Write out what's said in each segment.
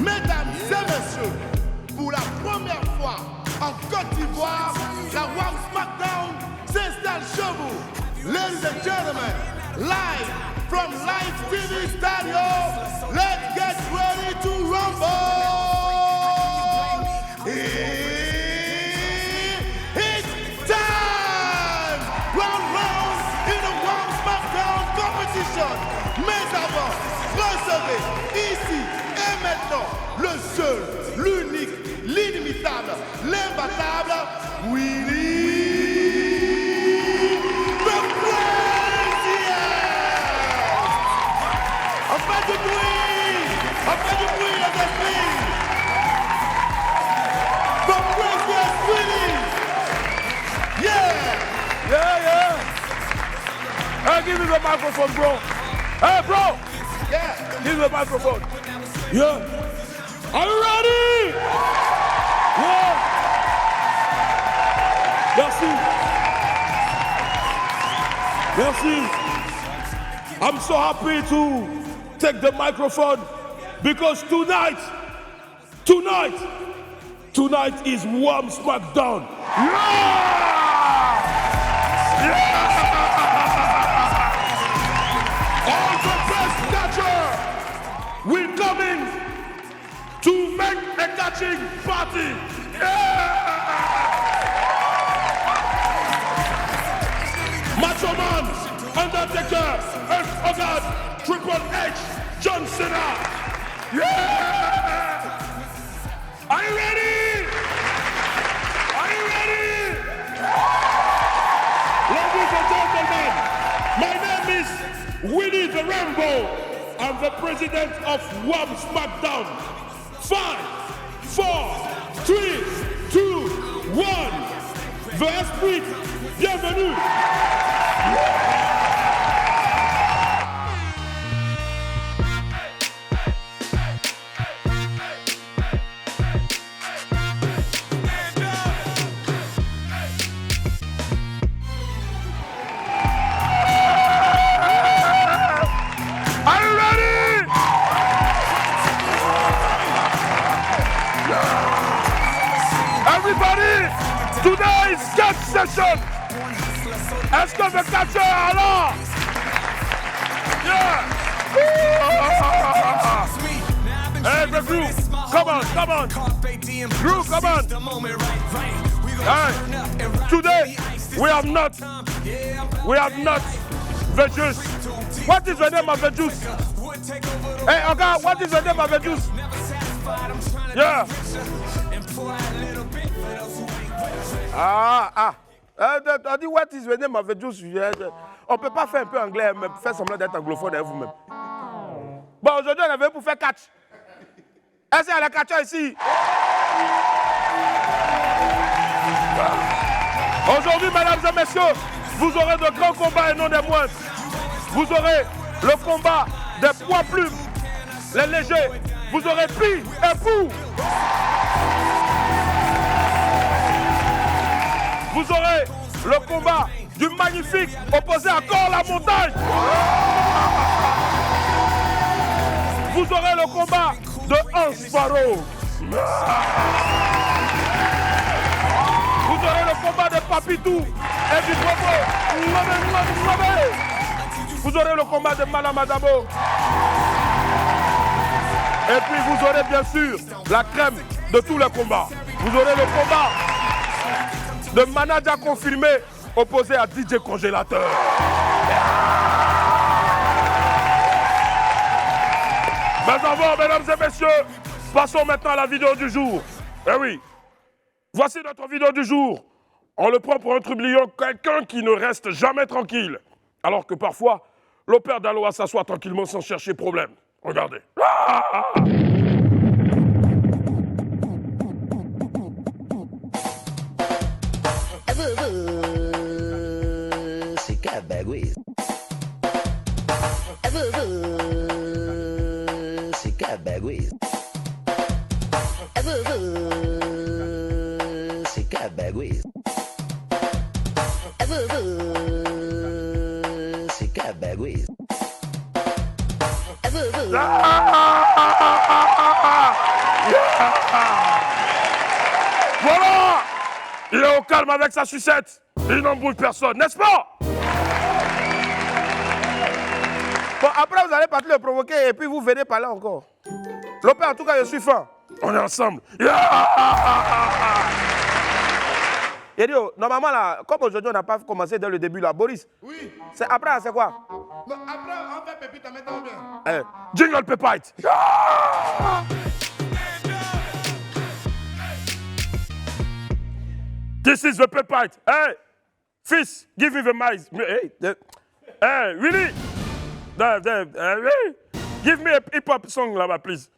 Mesdames et messieurs, pour la première fois en Côte d'Ivoire, la One SmackDown s'installe chez vous. Ladies and gentlemen, live from Live TV Studio, let's get ready to rumble! It's time! Round in the One SmackDown competition. Mais avant, recevez ici et maintenant le seul, l'unique, l'inimitable, l'imbattable Willie the President! On fait du bruit, les esprits! The President Willie! Yeah! Yeah. Hey, give me the microphone, bro. Hey, bro. Yeah! Give me the microphone. Yeah. Are you ready? Yeah. Merci. I'm so happy to take the microphone because tonight is One SmackDown. All the best catchers will come in to make a catching party. Macho Man, Undertaker, Hulk Hogan, Triple H, John Cena. Yeah! Are you ready? Ladies and gentlemen, my name is Willie the Rambo. I'm the president of One SmackDown. 5, 4, 3, 2, 1. The Esprit, bienvenue. Are you ready? Everybody, today is catch session. Est-ce que le catcheur est là? Yeah. Hey, the crew, come on. Crew, come on. Hey, today we have not the juice. What is the name of the juice? Hey, okay, what is the name of the juice? Yeah. On dit what is the name of the juice? On ne peut pas faire un peu anglais, mais faire semblant d'être anglophone avec vous-même. Bon, aujourd'hui, on est venu pour faire catch. Est-ce qu'il y a les catcheurs ici? Aujourd'hui, mesdames et messieurs, vous aurez de grands combats et non des moindres. Vous aurez le combat des poids plumes, les légers. Vous aurez Pi et Fou. Vous aurez le combat du magnifique opposé à Corps la montagne. Vous aurez le combat de Hans Faro. Vous aurez le combat de Papitou et du Bobo. Vous aurez le combat de Malamadabo. Et puis vous aurez bien sûr la crème de tous les combats. Vous aurez le combat de manager confirmé opposé à DJ Congélateur. Mais avant, mesdames et messieurs, passons maintenant à la vidéo du jour. Eh oui, voici notre vidéo du jour. On le prend pour un trublion, quelqu'un qui ne reste jamais tranquille. Alors que parfois, le père d'Aloha s'assoit tranquillement sans chercher problème. Regardez. C'est cabagouise. C'est cabagouise. C'est cabagouise. C'est cabagouise. Voilà. Il est au calme avec sa sucette. Il n'embrouille personne, n'est-ce pas? Bon, après, vous allez partir le provoquer et puis vous venez parler encore. Lopé, en tout cas, je suis fin. On est ensemble. Il dit, normalement, là, comme aujourd'hui, on n'a pas commencé dès le début, là, Boris. Oui. Après, c'est quoi? Non, après, on fait pépite, maintenant bien. Jingle Pepite. This is the Pepite. Hey, fils, give me the mic. Hey, Willy. Give me a hip-hop song là-bas, please.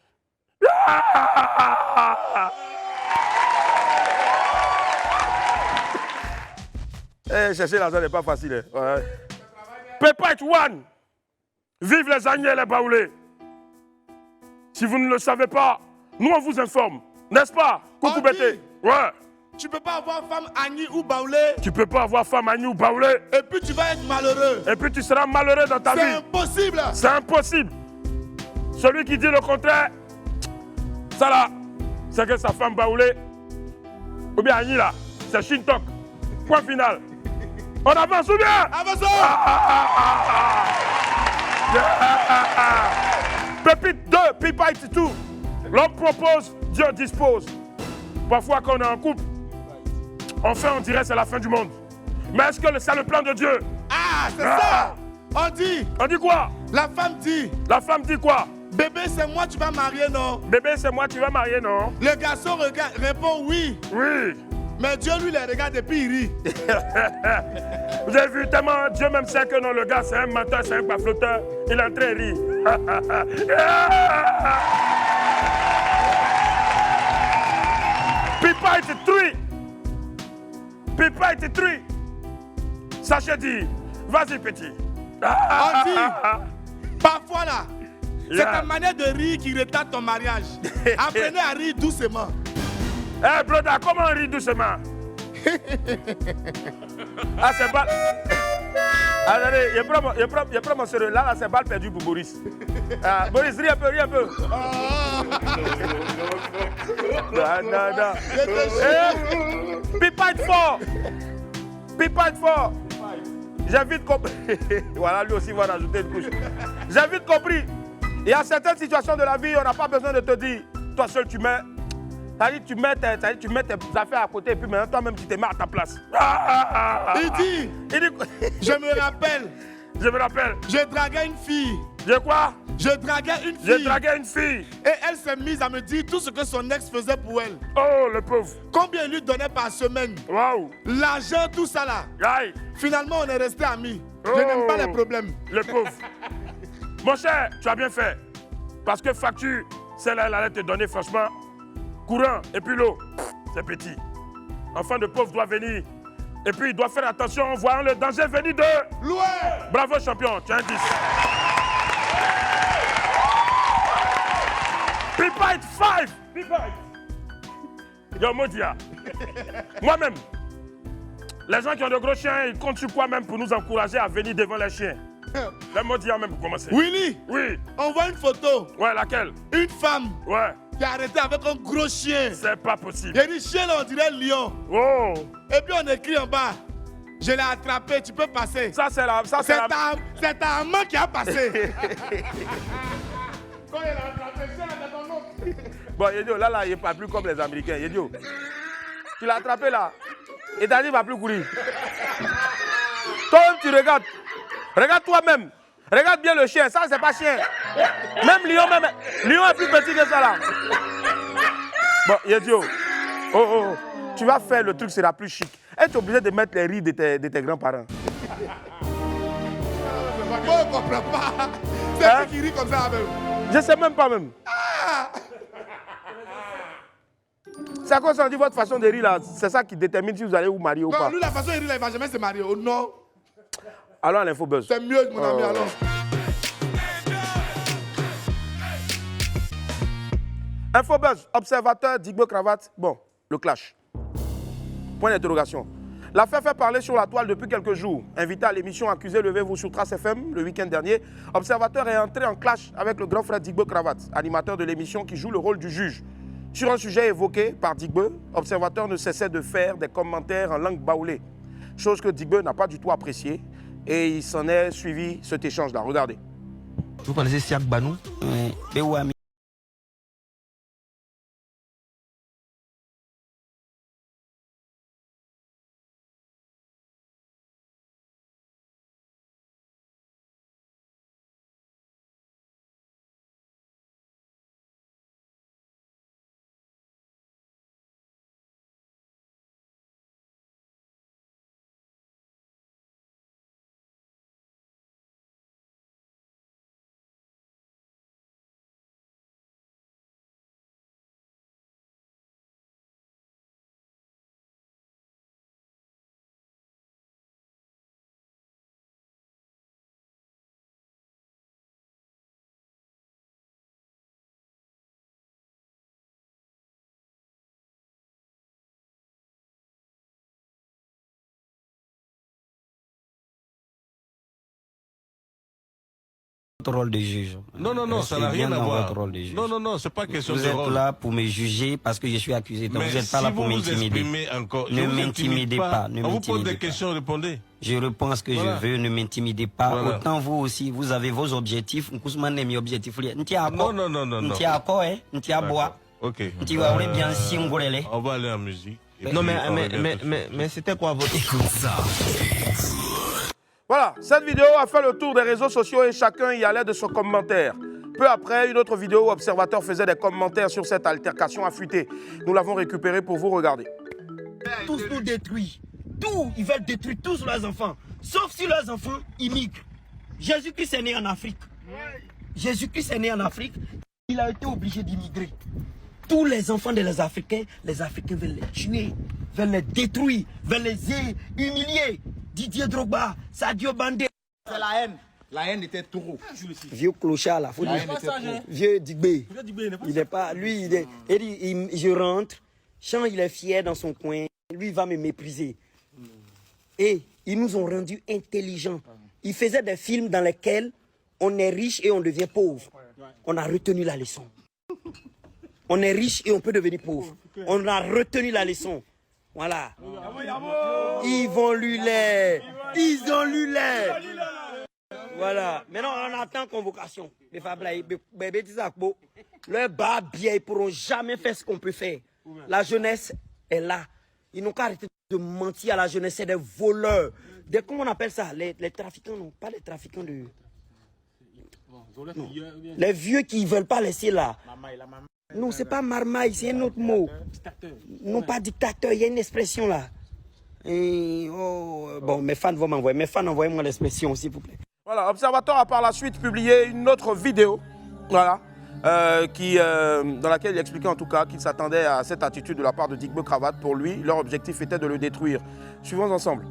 Chercher l'argent n'est pas facile. Hein. Ouais. Pepite One. Vive les Agnés et les Baoulés. Si vous ne le savez pas, nous on vous informe. N'est-ce pas? Coucou On Bété. dit. Ouais. Tu peux pas avoir femme Agni ou Baoulé Tu peux pas avoir femme Agni ou Baoulé. et puis tu vas être malheureux. Et puis tu seras malheureux dans ta C'est vie. impossible. C'est impossible. Celui qui dit le contraire, ça là, c'est que sa femme Baoulé, ou bien Agni là, c'est Shintok. Point final. On avance ou bien? Avançons. Pépite 2, Pepite 2. L'homme propose, Dieu dispose. Parfois quand on est en couple, on fait, on dirait c'est la fin du monde. Mais est-ce que c'est le plan de Dieu? Ah, c'est ça. On dit, On dit quoi? la femme dit, La femme dit quoi? bébé, c'est moi, tu vas marier, non? Bébé, c'est moi, tu vas marier, non? Le garçon répond oui. Oui. Mais Dieu, lui, les regarde et puis il rit. Vous avez vu tellement, Dieu même sait que non, le gars c'est un menteur, c'est un bafloteur. Il est en train de rire. Pepite 3. Pepite 3. Sachez dire, vas-y petit. On dit, parfois là, c'est Yeah. ta manière de rire qui retarde ton mariage. Apprenez à rire doucement. Eh, brother, comment on rit doucement? Ah, c'est balle. Attendez, je prends mon sérieux. Là, c'est balle perdue pour Boris. Ah, Boris, ris un peu, ris un peu. Non. Pepite fort. Pepite fort. J'ai vite compris. Voilà, lui aussi va rajouter une couche. J'ai vite compris. Il y a certaines situations de la vie, on n'a pas besoin de te dire, toi seul tu mets. Tu mets tes affaires à côté et puis maintenant toi-même tu te mets à ta place. Il dit, je me rappelle, Je me rappelle. je draguais une fille. J'ai quoi? Je draguais une J'ai fille. dragué une fille. Et elle s'est mise à me dire tout ce que son ex faisait pour elle. Oh, le pauvre. Combien il lui donnait par semaine. Waouh. L'argent, tout ça là. Aïe. Finalement, on est restés amis. Je Oh. n'aime pas les problèmes. Le pauvre. Mon cher, tu as bien fait. Parce que facture, celle-là, elle allait te donner franchement courant. Et puis l'eau, c'est petit. Enfant de pauvre doit venir. Et puis il doit faire attention en voyant le danger venir de... Loué. Bravo champion, tu as un 10. Pepite 5. Pepite. Yo, Modia. Moi-même, les gens qui ont de gros chiens, ils comptent sur quoi même pour nous encourager à venir devant les chiens. Le Modia même pour commencer. Willy, Oui. on voit une photo. Ouais, laquelle? Une femme Ouais. qui est arrêtée avec un gros chien. C'est pas possible. Il y a dit chien là, on dirait lion. Oh. Et puis on écrit en bas. Je l'ai attrapé, tu peux passer. Ça, c'est la... C'est ta amant qui a passé. Quand il a attrapé, c'est là dans ton oncle. Bon, Yedio, là, il n'est pas plus comme les Américains. Yedio, tu l'as attrapé là. Et t'as dit, il ne va plus courir. Toi-même, tu regardes. Regarde toi-même. Regarde bien le chien. Ça, c'est pas chien. Même Lion est plus petit que ça là. Bon, Yedio. Oh. Tu vas faire le truc, sera plus chic. Et tu es obligé de mettre les rides de tes grands-parents. Moi, on ne comprend pas. C'est Hein? qui rit comme ça même. Je ne sais même pas même. C'est à cause qu'on dit votre façon de rire là. C'est ça qui détermine si vous allez vous marier ou Non, pas. lui, la façon il rit là, il va jamais se marier. Oh non. Allons à l'info buzz. C'est mieux, mon ami, alors. Info buzz, observateur, Digbo Cravate. Bon, le clash. Point d'interrogation. L'affaire fait parler sur la toile depuis quelques jours. Invité à l'émission Accusé, levez-vous sur Trace FM le week-end dernier, Observateur est entré en clash avec le grand frère Digbo Cravate, animateur de l'émission qui joue le rôle du juge. Sur un sujet évoqué par Digbe, Observateur ne cessait de faire des commentaires en langue baoulée, chose que Digbe n'a pas du tout appréciée, et il s'en est suivi cet échange-là. Regardez. Vous connaissez Siak Banou? Oui. Votre rôle de juge. Non, ça n'a rien à voir. Non, c'est pas question de rôle. Vous êtes là pour me juger parce que je suis accusé. Donc vous n'êtes pas là pour m'intimider. Ne m'intimidez pas. On vous pose des questions, répondez. Je réponds à ce que je veux, ne m'intimidez pas. Voilà. Autant vous aussi, vous avez vos objectifs. Non. Ok. On va aller en musique. Non, mais c'était quoi votre... Écoute ça. Voilà, cette vidéo a fait le tour des réseaux sociaux et chacun y allait de son commentaire. Peu après, une autre vidéo où Observateur faisait des commentaires sur cette altercation affûtée. Nous l'avons récupérée pour vous regarder. Tous nous détruisent. Tout, ils veulent détruire tous leurs enfants. Sauf si leurs enfants immigrent. Jésus-Christ est né en Afrique. Jésus-Christ est né en Afrique. Il a été obligé d'immigrer. Tous les enfants des Africains veulent les tuer, veulent les détruire, veulent les humilier. Didier Drogba, Sadio Bandé. C'est la haine. La haine était trop. Vieux clochard là, faut dire. Vieux Digbe. Il n'est pas. Lui, je rentre. Jean, il est fier dans son coin. Lui, il va me mépriser. Et ils nous ont rendus intelligents. Ils faisaient des films dans lesquels on est riche et on devient pauvre. On a retenu la leçon. On est riche et on peut devenir pauvre. On a retenu la leçon. Voilà. Ils vont luler. Ils ont lulé. Voilà. Maintenant, on attend convocation. Le bas bien, ils ne pourront jamais faire ce qu'on peut faire. La jeunesse est là. Ils n'ont qu'à arrêter de mentir à la jeunesse. C'est des voleurs. Comment on appelle ça? Les trafiquants, non. Pas les trafiquants de... Non. Les vieux qui ne veulent pas laisser là. Non, c'est pas marmaille, c'est un autre mot. Non, pas dictateur, il y a une expression là. Et, bon, mes fans vont m'envoyer. Mes fans, envoyez-moi l'expression, s'il vous plaît. Voilà, Observateur a par la suite publié une autre vidéo, voilà, dans laquelle il expliquait en tout cas qu'il s'attendait à cette attitude de la part de Digbe Cravate. Pour lui, leur objectif était de le détruire. Suivons ensemble.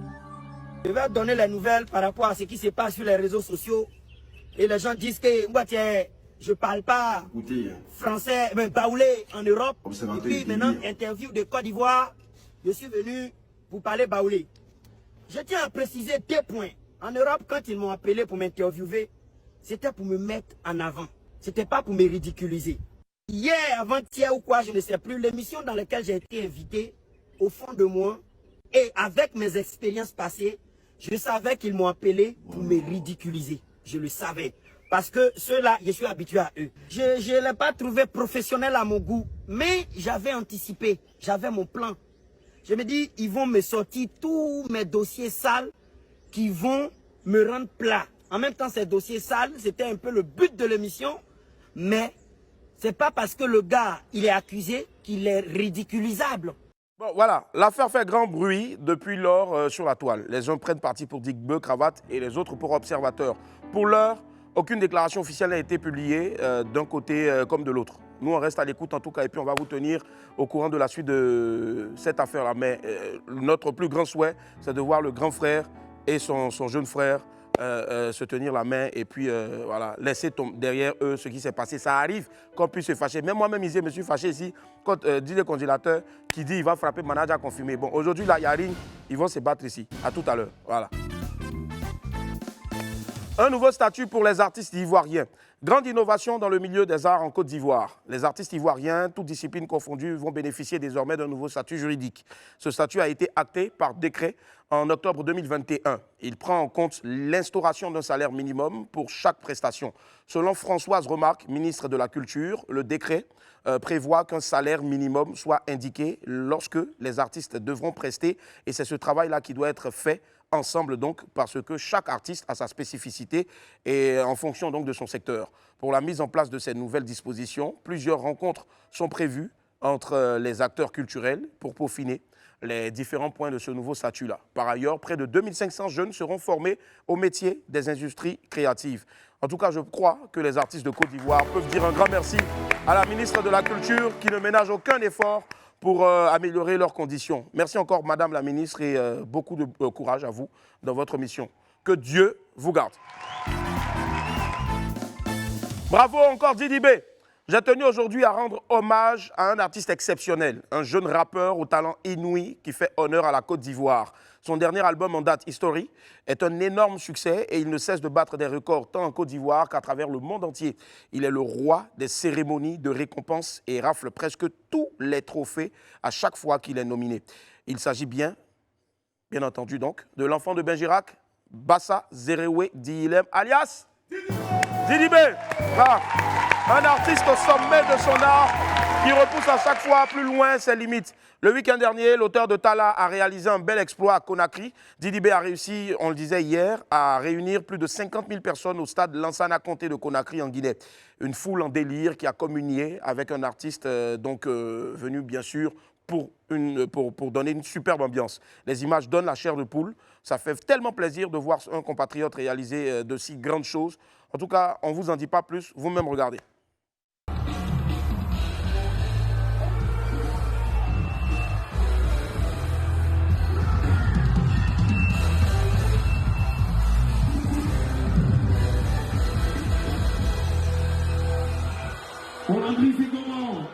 Je vais donner les nouvelles par rapport à ce qui se passe sur les réseaux sociaux. Et les gens disent que moi, tiens, je ne parle pas français, mais baoulé en Europe. Et puis maintenant, interview de Côte d'Ivoire, je suis venu vous parler baoulé. Je tiens à préciser 2 points. En Europe, quand ils m'ont appelé pour m'interviewer, c'était pour me mettre en avant. Ce n'était pas pour me ridiculiser. Hier, avant-hier ou quoi, je ne sais plus, l'émission dans laquelle j'ai été invité, au fond de moi, et avec mes expériences passées, je savais qu'ils m'ont appelé pour me ridiculiser. Je le savais. Parce que ceux-là, je suis habitué à eux. Je ne l'ai pas trouvé professionnel à mon goût. Mais j'avais anticipé. J'avais mon plan. Je me dis, ils vont me sortir tous mes dossiers sales qui vont me rendre plat. En même temps, ces dossiers sales, c'était un peu le but de l'émission. Mais ce n'est pas parce que le gars, il est accusé qu'il est ridiculisable. Bon, voilà, l'affaire fait grand bruit depuis lors sur la toile. Les uns prennent parti pour Digbe Cravate et les autres pour Observateur. Pour l'heure, aucune déclaration officielle n'a été publiée d'un côté comme de l'autre. Nous, on reste à l'écoute en tout cas et puis on va vous tenir au courant de la suite de cette affaire-là. Mais notre plus grand souhait, c'est de voir le grand frère et son jeune frère se tenir la main et puis voilà, laisser derrière eux ce qui s'est passé. Ça arrive qu'on puisse se fâcher. Même moi-même, je me suis fâché ici quand dit le congélateur qui dit qu'il va frapper manager confirmé. Bon, aujourd'hui, là, il y a rien. Ils vont se battre ici. À tout à l'heure. Voilà. Un nouveau statut pour les artistes ivoiriens. Grande innovation dans le milieu des arts en Côte d'Ivoire. Les artistes ivoiriens, toutes disciplines confondues, vont bénéficier désormais d'un nouveau statut juridique. Ce statut a été acté par décret en octobre 2021. Il prend en compte l'instauration d'un salaire minimum pour chaque prestation. Selon Françoise Remarque, ministre de la Culture, le décret prévoit qu'un salaire minimum soit indiqué lorsque les artistes devront prester. Et c'est ce travail-là qui doit être fait ensemble donc, parce que chaque artiste a sa spécificité et en fonction donc de son secteur. Pour la mise en place de ces nouvelles dispositions, plusieurs rencontres sont prévues entre les acteurs culturels pour peaufiner les différents points de ce nouveau statut-là. Par ailleurs, près de 2500 jeunes seront formés au métier des industries créatives. En tout cas, je crois que les artistes de Côte d'Ivoire peuvent dire un grand merci à la ministre de la Culture qui ne ménage aucun effort pour améliorer leurs conditions. Merci encore, Madame la Ministre, et beaucoup de courage à vous dans votre mission. Que Dieu vous garde. Bravo encore, Didi B. J'ai tenu aujourd'hui à rendre hommage à un artiste exceptionnel, un jeune rappeur au talent inouï qui fait honneur à la Côte d'Ivoire. Son dernier album en date, History, est un énorme succès et il ne cesse de battre des records tant en Côte d'Ivoire qu'à travers le monde entier. Il est le roi des cérémonies de récompense et rafle presque tous les trophées à chaque fois qu'il est nominé. Il s'agit bien entendu donc, de l'enfant de Benjirac, Bassa Zerewe Dihilem, alias Didi B. Ah, un artiste au sommet de son art qui repousse à chaque fois plus loin ses limites. Le week-end dernier, l'auteur de Tala a réalisé un bel exploit à Conakry. Didi B a réussi, on le disait hier, à réunir plus de 50 000 personnes au stade Lansana Conté de Conakry en Guinée. Une foule en délire qui a communié avec un artiste venu bien sûr pour donner une superbe ambiance. Les images donnent la chair de poule. Ça fait tellement plaisir de voir un compatriote réaliser de si grandes choses. En tout cas, on ne vous en dit pas plus, vous-même regardez. On a dit c'est comment?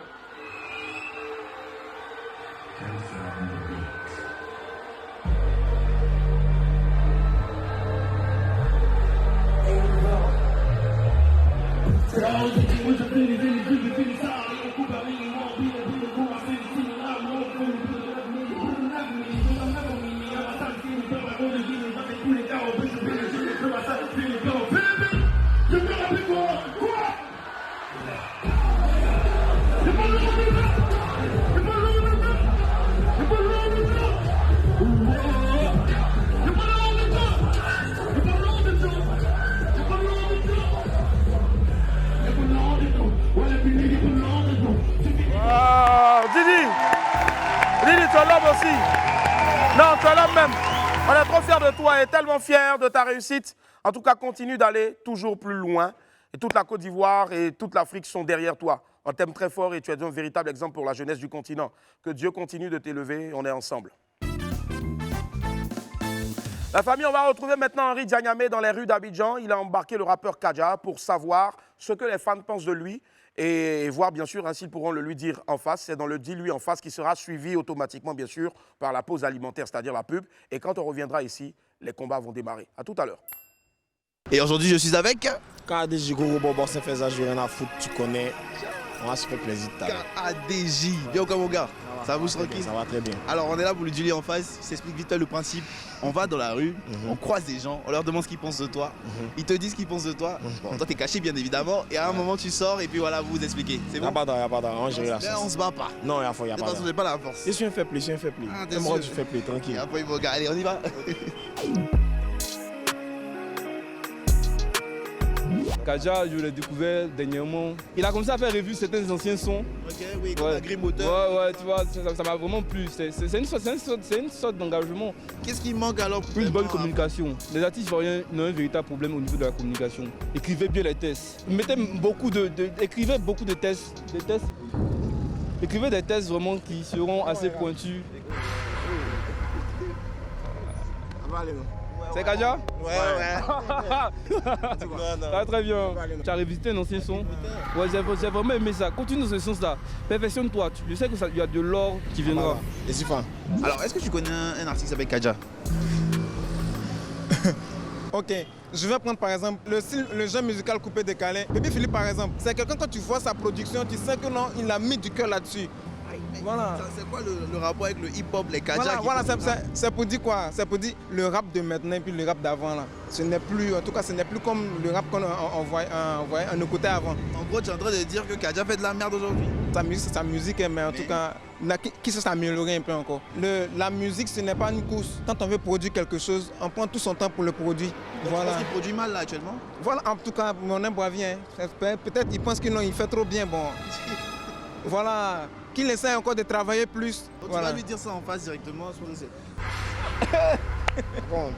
Didi, tu es l'homme aussi. Non, tu es l'homme même. On est trop fiers de toi et tellement fiers de ta réussite. En tout cas, continue d'aller toujours plus loin. Et toute la Côte d'Ivoire et toute l'Afrique sont derrière toi. On t'aime très fort et tu es un véritable exemple pour la jeunesse du continent. Que Dieu continue de t'élever, on est ensemble. La famille, on va retrouver maintenant Henri Diagnamé dans les rues d'Abidjan. Il a embarqué le rappeur Kadja pour savoir ce que les fans pensent de lui et voir bien sûr ainsi ils pourront le lui dire en face. C'est dans le dis-lui en face qui sera suivi automatiquement bien sûr par la pause alimentaire, c'est-à-dire la pub. Et quand on reviendra ici, les combats vont démarrer. À tout à l'heure. Et aujourd'hui, je suis avec KADJ Goro Bobo, c'est fait ça, je rien à foutre, tu connais. On va se faire plaisir tout à l'heure. KADJ, bien ou quoi mon gars? Ça vous tranquille? Ça va très bien. Alors on est là pour lui dire en face, je t'explique vite le principe. On va dans la rue, on croise des gens, on leur demande ce qu'ils pensent de toi. Ils te disent ce qu'ils pensent de toi. Bon, toi t'es caché bien évidemment, et à un moment tu sors et puis voilà, vous vous expliquez. C'est bon? Y'a pas d'argent, on gère la chose. On se bat pas. Non, y'a pas de toute façon, j'ai pas la force. Je suis un fait plus, je suis un fait plus. Ah, moi, je fais plus, tranquille. Après, mon gars, allez, on y va. Kadja, je l'ai découvert dernièrement. Il a commencé à faire revue certains anciens sons. Ok, oui, comme un gris moteur. Ouais, tu vois, ça m'a vraiment plu. C'est une sorte d'engagement. Qu'est-ce qui manque alors pour une bonne communication. Les artistes ivoiriens ont un véritable problème au niveau de la communication. Écrivez bien les textes. Écrivez beaucoup de textes. Écrivez des textes vraiment qui seront assez pointus. C'est Kadja? Ouais. Ça va très bien. Tu as revisité un ancien son? Ouais, j'ai vraiment aimé ça. Continue dans ce sens-là. Perfectionne-toi. Je sais qu'il y a de l'or qui viendra. Et c'est fin. Alors, est-ce que tu connais un artiste avec Kadja? Ok, je vais prendre par exemple le genre musical coupé décalé. Bébé Philippe par exemple, c'est quelqu'un quand tu vois sa production, tu sais que non, il a mis du cœur là-dessus. Voilà. C'est quoi le rapport avec le hip-hop, les Kadja? Voilà, c'est pour dire quoi? C'est pour dire le rap de maintenant et puis le rap d'avant là. Ce n'est plus, en tout cas, ce n'est plus comme le rap qu'on on écoutait avant. En gros, tu es en train de dire que Kadja fait de la merde aujourd'hui? Sa musique, c'est sa musique, mais en tout cas, qui sait s'améliorer un peu encore. La musique, ce n'est pas une course. Quand on veut produire quelque chose, on prend tout son temps pour le produire. Voilà. Parce qu'il produit mal là actuellement? Voilà, en tout cas, mon imbre vient. Peut-être qu'il pense qu'il fait trop bien, bon. Voilà. Qu'il essaie encore de travailler plus. Donc voilà. Tu vas lui dire ça en face directement sur le set. Bon.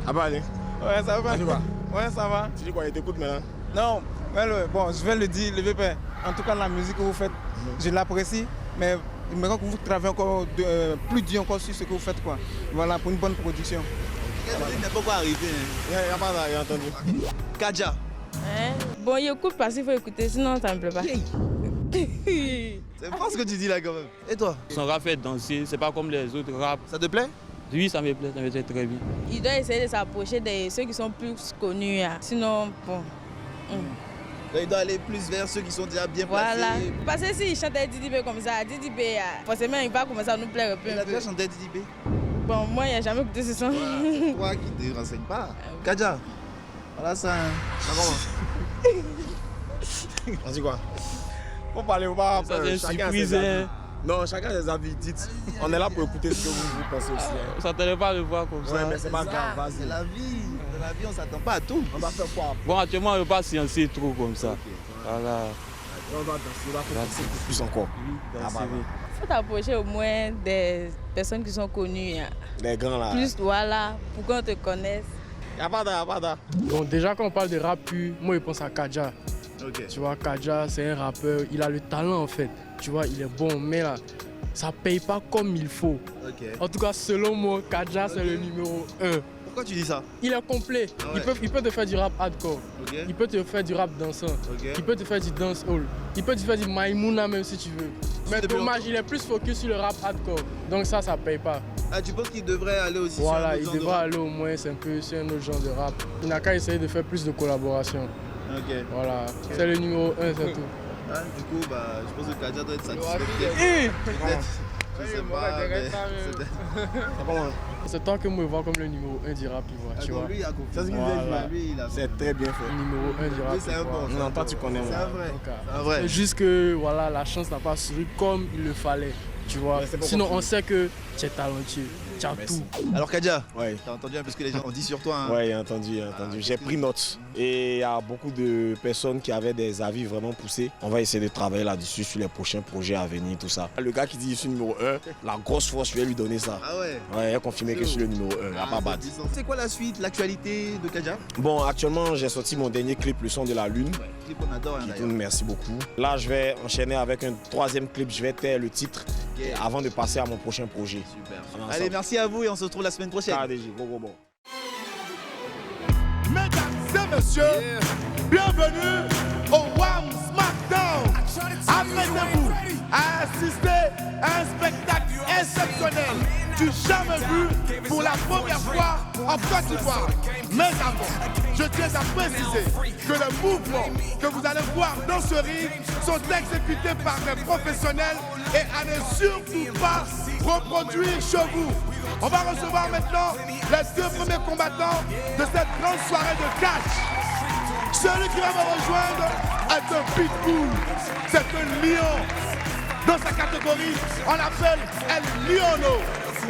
Ah bah allez. Ouais, ça va. Ouais, ça va. Tu dis quoi, il t'écoute maintenant? Non, bon, je vais le dire, le VP. En tout cas, la musique que vous faites, je l'apprécie, mais il me rend que vous travaillez encore plus dur encore sur ce que vous faites, quoi. Voilà, pour une bonne production. Il n'est pas quoi arriver. Il n'y a pas ça, j'ai entendu. Kadja. Bon, il écoute parce qu'il faut écouter, sinon ça ne me plaît pas. C'est pas ce que tu dis là quand même. Et toi? Son rap fait danser, c'est pas comme les autres rap. Ça te plaît? Oui, ça me plaît très bien. Il doit essayer de s'approcher de ceux qui sont plus connus. Sinon, bon. Il doit aller plus vers ceux qui sont déjà bien placés. Voilà. Parce que s'il chantait Didi B comme ça, Didi B, forcément, il va commencer à nous plaire un peu. Il a déjà chanté Didi B? Bon, moi, il n'a jamais écouté ce son. Voilà, toi qui ne te renseignes pas. Kadja, voilà ça. Ça commence. On dit quoi? Faut parler, on va chacun ses avis. Non, chacun ses avis. Dites, on est là pour écouter ce que vous pensez aussi. On s'attendait pas à le voir comme ça. Ouais, mais c'est pas grave, vas-y. C'est la vie. Dans la vie, on s'attend pas à tout. On va faire quoi? Bon, actuellement, on ne veut pas sciencer trop comme ça. Okay. Voilà. On va danser, on va faire plus encore. Il faut t'approcher au moins des personnes qui sont connues. Des grands là. Plus, voilà, pour qu'on te connaisse. Y'a pas d'art. Bon, déjà, quand on parle de rap pur, moi, je pense à Kadja. Okay. Tu vois, Kadja, c'est un rappeur, il a le talent en fait. Tu vois, il est bon, mais là, ça paye pas comme il faut. Okay. En tout cas, selon moi, Kadja, c'est le numéro 1. Pourquoi tu dis ça? Il est complet. Ah ouais. Il peut te faire du rap hardcore. Okay. Il peut te faire du rap dansant. Okay. Il peut te faire du dancehall. Il peut te faire du Maïmouna même si tu veux. Mais dommage, il est plus focus sur le rap hardcore. Donc ça paye pas. Ah, tu penses qu'il devrait aller aussi sur un autre il genre devrait aller au moins un peu sur un autre genre de rap. Il n'a qu'à essayer de faire plus de collaborations. Ok. Voilà, c'est le numéro 1, c'est tout. Ah, du coup, je pense que Kadja doit être satisfait. Peut-être. Je sais pas. C'est toi que moi je vois comme le numéro 1 du rap, tu vois. Lui, il a confiance. C'est très bien fait. Le numéro 1 du rap. C'est un bon. Non, toi tu connais. C'est vrai. C'est juste que voilà, la chance n'a pas souri comme il le fallait. Tu vois. Sinon, on sait que tu es talentueux. Tu as tout. Alors, Kadja, ouais. Tu as entendu un peu ce que les gens ont dit sur toi? Hein? Oui, j'ai entendu. J'ai pris note. Et il y a beaucoup de personnes qui avaient des avis vraiment poussés. On va essayer de travailler là-dessus sur les prochains projets à venir, tout ça. Le gars qui dit je suis numéro 1, la grosse force, je vais lui donner ça. Ah ouais? Ouais, il a confirmé que je suis le numéro 1. Il a pas battu. C'est quoi la suite, l'actualité de Kadja? Bon, actuellement, j'ai sorti mon dernier clip, Le Son de la Lune. Ouais, clip qu'on adore, hein, merci beaucoup. Là, je vais enchaîner avec un troisième clip. Je vais taire le titre avant de passer à mon prochain projet. Super. Allez, merci à vous et on se retrouve la semaine prochaine. Bon. Mesdames et messieurs, bienvenue au Wham SmackDown. Apprêtez-vous à assister à un spectacle exceptionnel du jamais vu pour la première fois en Côte d'Ivoire. Mais avant, je tiens à préciser que les mouvements que vous allez voir dans ce ring sont exécutés par des professionnels et à ne surtout pas reproduire chez vous. On va recevoir maintenant les 2 premiers combattants de cette grande soirée de catch. Celui qui va me rejoindre est un pitbull, c'est un lion. Dans sa catégorie, on l'appelle El Liono.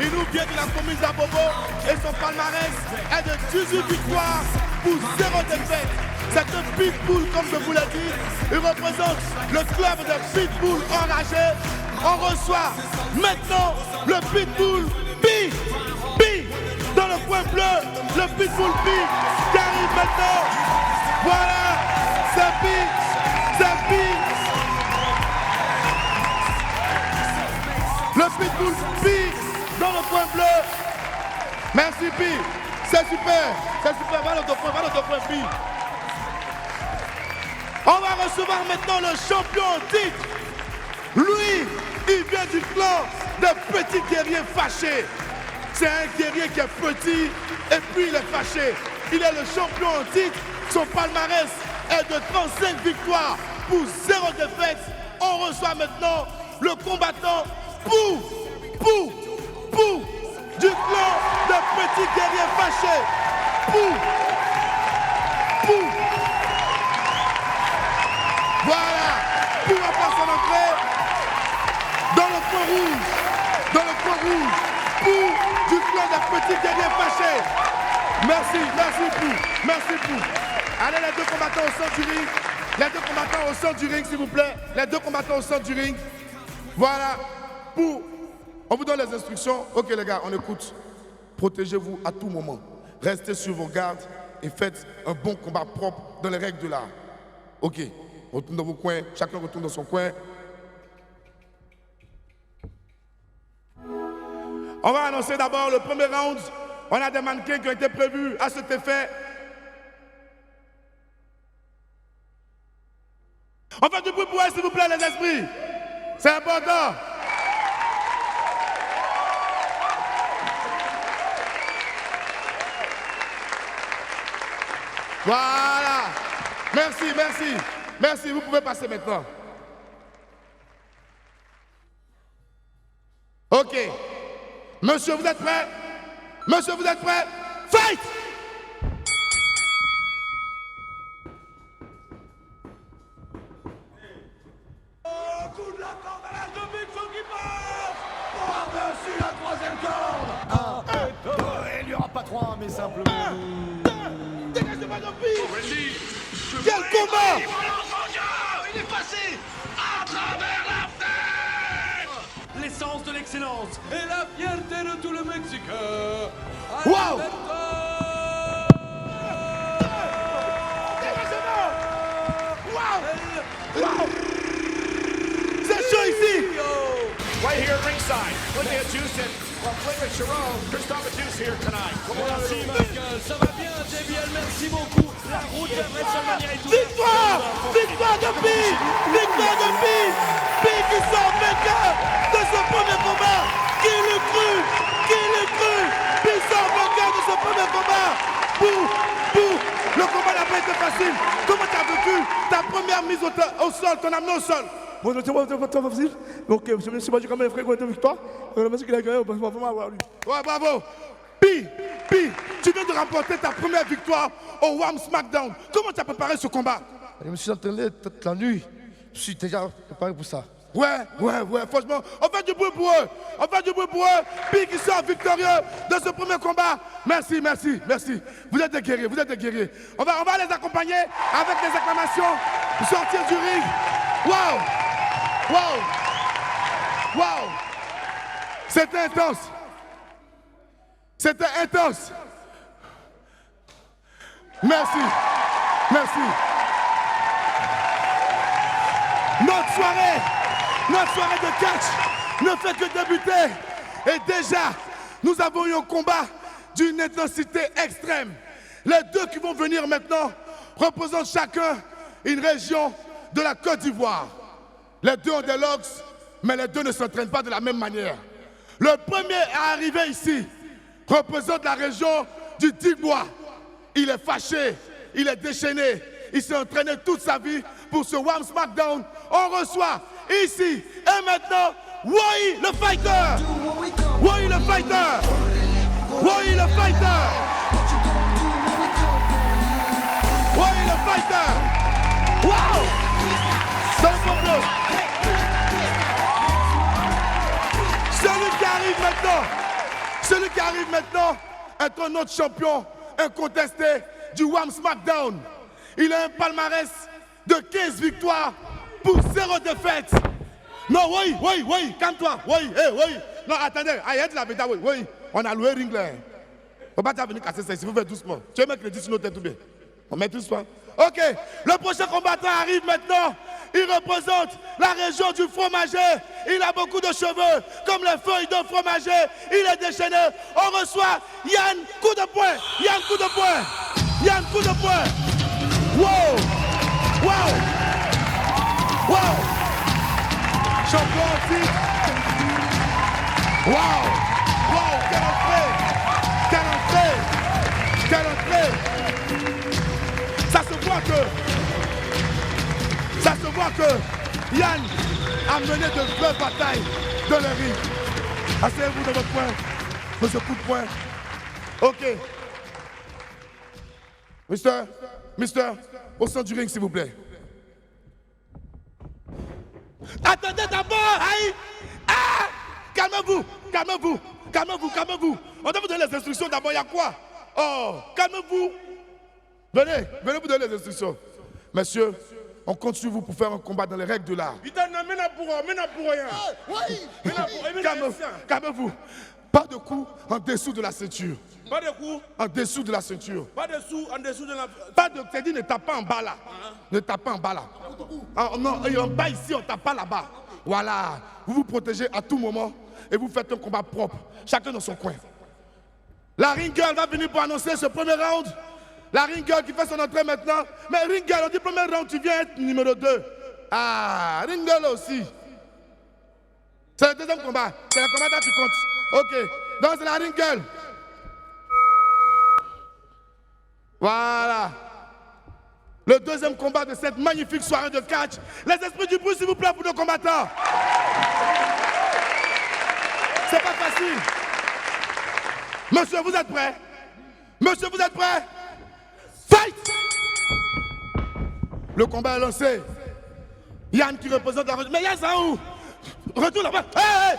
Il nous vient de la commune d'Abobo et son palmarès est de 18 victoires pour 0 défaite. C'est un pitbull, comme je vous l'ai dit. Il représente le club de pitbull enragé. On reçoit maintenant le pitbull Pi. Dans le coin bleu, le pitbull Pi qui arrive maintenant. Voilà, c'est Pi. Le pitbull Pi dans le coin bleu. Merci Pi. C'est super. Va dans ton coin Pi. On va recevoir maintenant le champion en titre. Lui, il vient du clan des petits guerriers fâchés. C'est un guerrier qui est petit et puis il est fâché. Il est le champion en titre. Son palmarès est de 35 victoires pour 0 défaite. On reçoit maintenant le combattant Pou du clan de petits guerriers fâchés. Pou. Voilà. Pou va faire son entrée dans le coin rouge. Pou du clan des petits guerriers fâchés. Merci Pou. Allez, les deux combattants au centre du ring. S'il vous plaît. Les deux combattants au centre du ring. Voilà. Pou, on vous donne les instructions. Ok les gars, on écoute. Protégez-vous à tout moment. Restez sur vos gardes et faites un bon combat propre dans les règles de l'art. Ok. Retournez dans vos coins. Chacun retourne dans son coin. On va annoncer d'abord le premier round. On a des mannequins qui ont été prévus à cet effet. On fait du bruit pour eux, s'il vous plaît, les esprits. C'est important. Voilà. Merci. Vous pouvez passer maintenant. Ok. Monsieur, vous êtes prêt? Fight! Coup de la corde à l'âge de Big Show qui passe par-dessus la troisième corde. 1, 2, il n'y aura pas 3, mais simplement... Dégagez-moi de pire. Quel combat! Il est passé à travers la fenêtre. L'essence de l'excellence et la fierté de tout le Mexique. Wow! C'est chaud ici! Right here at ringside, Flavia Juice and Flavia Sharon, Christopher Juice here tonight. Merci Michael, ça va bien JBL, merci beaucoup. La route vers WrestleMania est ouverte. Victoire de Pi! Pi qui sort vainqueur de ce premier combat! Qui l'eût cru? Pi sort vainqueur de ce premier combat! Pou! Le combat n'a pas été facile. Comment t'as vécu ta première mise au sol, ton amené au sol? Bon, c'est pas facile. Ok, c'est pas du quand même frère de victoire. Merci qu'il a gagné, on peut vraiment avoir lui. Ouais, bravo. Pi, tu viens de remporter ta première victoire au WAM SmackDown. Comment tu as préparé ce combat? Je me suis entraîné toute la nuit. Je suis déjà préparé pour ça. Ouais, franchement, on fait du bruit pour eux. Pi qui sort victorieux de ce premier combat. Merci. Vous êtes des guerriers. On va les accompagner avec des acclamations pour sortir du ring. Wow. C'était intense. Merci. Notre soirée de catch ne fait que débuter. Et déjà, nous avons eu un combat d'une intensité extrême. Les deux qui vont venir maintenant représentent chacun une région de la Côte d'Ivoire. Les deux ont des logs, mais les deux ne s'entraînent pas de la même manière. Le premier à arriver ici représente la région du Tigbois. Il est fâché, il est déchaîné, il s'est entraîné toute sa vie pour ce WAM SmackDown. On reçoit ici et maintenant Woi le fighter. Wow! Dans le complot. Celui qui arrive maintenant est un autre champion incontesté du WAM SmackDown. Il a un palmarès de 15 victoires pour 0 défaite. Non, oui, calme-toi. Oui. Non, attendez, arrête la bêta, oui. On a loué ring là. On va pas venir casser ça ici, vous faites doucement. Tu es mercredi sur nos têtes tout bien. On maîtrise pas. Ok, le prochain combattant arrive maintenant. Il représente la région du fromager. Il a beaucoup de cheveux, comme les feuilles d'un fromager. Il est déchaîné. On reçoit Yann coup de poing. Wow. Champion en titre. Wow, quelle entrée. que Yann a mené de vraies batailles dans le ring. Asseyez-vous dans votre coin. Monsieur coup de poing. OK. Mister, au centre du ring, s'il vous plaît. Attendez d'abord, aïe! Ah! Calmez-vous. On doit vous donner les instructions d'abord, il y a quoi? Oh, calmez-vous. Venez vous donner les instructions. Monsieur, on compte sur vous pour faire un combat dans les règles de l'art. Calmez-vous. Pas de coups en dessous de la ceinture. Pas de coups. En dessous de la ceinture. Pas de sous en dessous de la... Pas de... C'est dit, ne tape pas en bas là. Ne tape pas en bas là. Non, en bas ici, on ne tape pas là-bas. Voilà. Vous vous protégez à tout moment et vous faites un combat propre. Chacun dans son coin. La ring girl va venir pour annoncer ce premier round. La ring girl qui fait son entrée maintenant. Mais ring girl, on dit premier round, tu viens être numéro 2. Ah, ring girl aussi. C'est le deuxième combat. C'est le combat dont tu comptes. OK. Donc c'est la ring girl. Voilà. Le deuxième combat de cette magnifique soirée de catch. Les esprits du bruit, s'il vous plaît, pour nos combattants. C'est pas facile. Monsieur, vous êtes prêts? Monsieur, vous êtes prêts? Fight! Le combat est lancé. Yann qui représente la... Mais Yann, ça où? Retourne là-bas. Hey!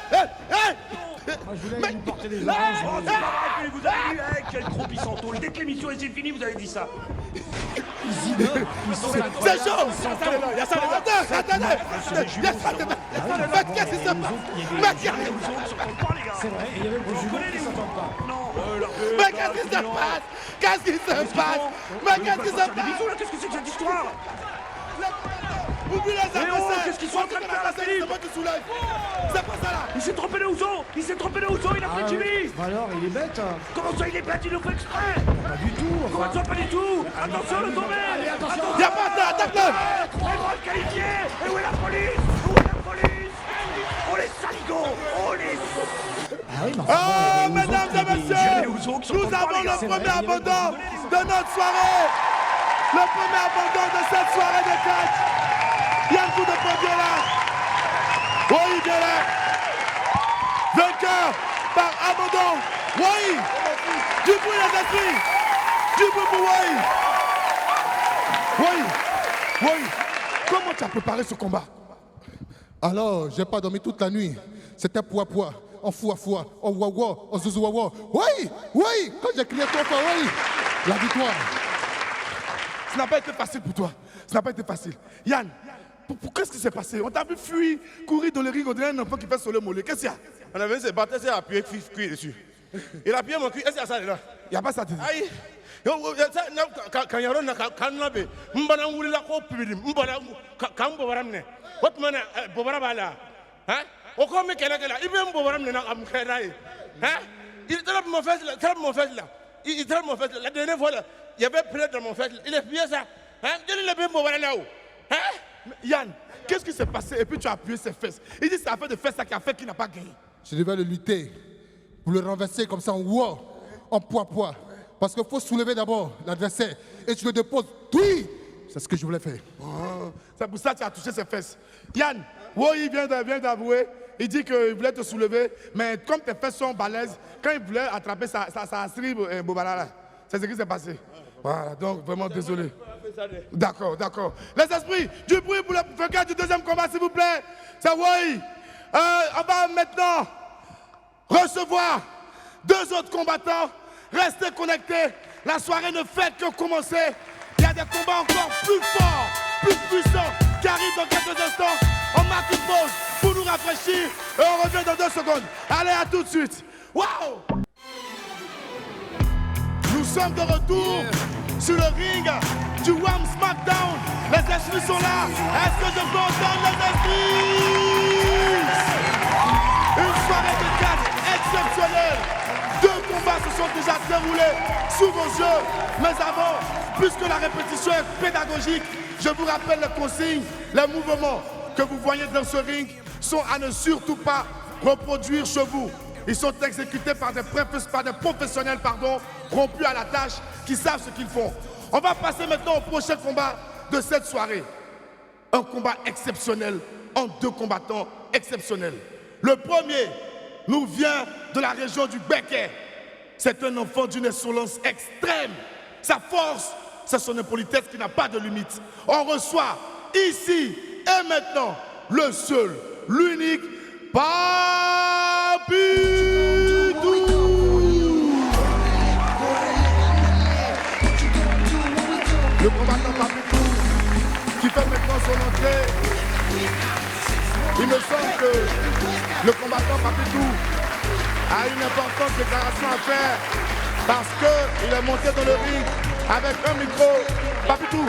Je voulais vous porter des oranges. Vous avez dit, quel gros pissentot. Dès que l'émission est finie, vous avez dit ça. C'est chaud! Attendez! Mais qu'est-ce qui se passe? C'est vrai, il y avait le jumeau qui s'entend pas. Mais qu'est-ce qui se passe? Qu'est-ce qui se passe? Mais qu'est-ce qui se passe? Qu'est-ce que c'est que cette histoire? Oublie les adversaires! Qu'est-ce qu'ils sont en train de faire, Philippe? C'est pas ça là! Il s'est trompé de Ouzo! Il a fait Jimmy! Alors, il est bête! Comment ça, il est bête? Il le fait exprès! Pas du tout! Comment ça, pas du tout? Attention, le tombé! Y'a pas ça, attaque-le! Très grande qualifié! Et où est la police? Oh les saligots! Oh les... Oh, mesdames et messieurs, nous avons le premier abandon de notre soirée. Le premier abandon de cette soirée de catch. Il y a un coup de poing là. Oui, il est là. Vainqueur par abandon. Oui. Du bruit les esprits. Du bruit pour oui. Oui. Comment tu as préparé ce combat? Alors, j'ai pas dormi toute la nuit. C'était poids, en foi, en wawa, en zouzouawa. Oui, quand j'ai crié 3 fois, oui, la victoire. Ça n'a pas été facile pour toi. Ça n'a pas été facile. Yann, qu'est-ce qui s'est passé? On t'a vu fuir, courir dans le ring, on dirait un enfant qui fait sur le mollet. Qu'est-ce qu'il y a? On avait se battre, c'est appuyé, cuir dessus. Il a appuyé mon cuir, est-ce qu'il y a ça là? Il n'y a pas ça. Aïe. Quand il y a un canapé, je vais vous dire que je vais vous dire que je vais au comme quelqu'un là, il veut me voir maintenant à me faire là. Il trappe mon fesse là, il trappe mon fesse là. La dernière fois là, il y avait près de mon fesse, il est plié ça. Il est bien me voir là-haut. Yann, qu'est-ce qui s'est passé? Et puis tu as appuyé ses fesses. Il dit c'est la fin de fesses qui a fait qu'il n'a pas gagné. Je devais le lutter pour le renverser comme ça en wow, en poids. Parce qu'il faut soulever d'abord l'adversaire et tu le déposes. Oui, c'est ce que je voulais faire. Oh, c'est pour ça que tu as touché ses fesses. Yann, il vient d'avouer. Il dit qu'il voulait te soulever, mais comme tes fesses sont balèzes, quand il voulait attraper sa strip Bobala, c'est ce qui s'est passé. Voilà, donc vraiment désolé. D'accord. Les esprits, du bruit pour le vainqueur du deuxième combat, s'il vous plaît. C'est Woi. On va maintenant recevoir 2 autres combattants. Restez connectés. La soirée ne fait que commencer. Il y a des combats encore plus forts, plus puissants qui arrivent dans quelques instants. On marque une pause pour nous rafraîchir et on revient dans 2 secondes. Allez, à tout de suite. Waouh! Nous sommes de retour sur le ring du Wham SmackDown. Les esprits sont là. Est-ce que je peux entendre les esprits? Une soirée de catch exceptionnelle. 2 combats se sont déjà déroulés sous vos yeux. Mais avant, puisque la répétition est pédagogique, je vous rappelle les consignes, les mouvements que vous voyez dans ce ring sont à ne surtout pas reproduire chez vous. Ils sont exécutés par des professionnels rompus à la tâche qui savent ce qu'ils font. On va passer maintenant au prochain combat de cette soirée. Un combat exceptionnel entre deux combattants exceptionnels. Le premier nous vient de la région du Béquet. C'est un enfant d'une insolence extrême. Sa force, c'est son impolitesse qui n'a pas de limite. On reçoit ici et maintenant le seul, l'unique Papitou. Le combattant Papitou qui fait maintenant son entrée. Il me semble que le combattant Papitou a une importante déclaration à faire parce qu'il est monté dans le ring avec un micro. Papitou,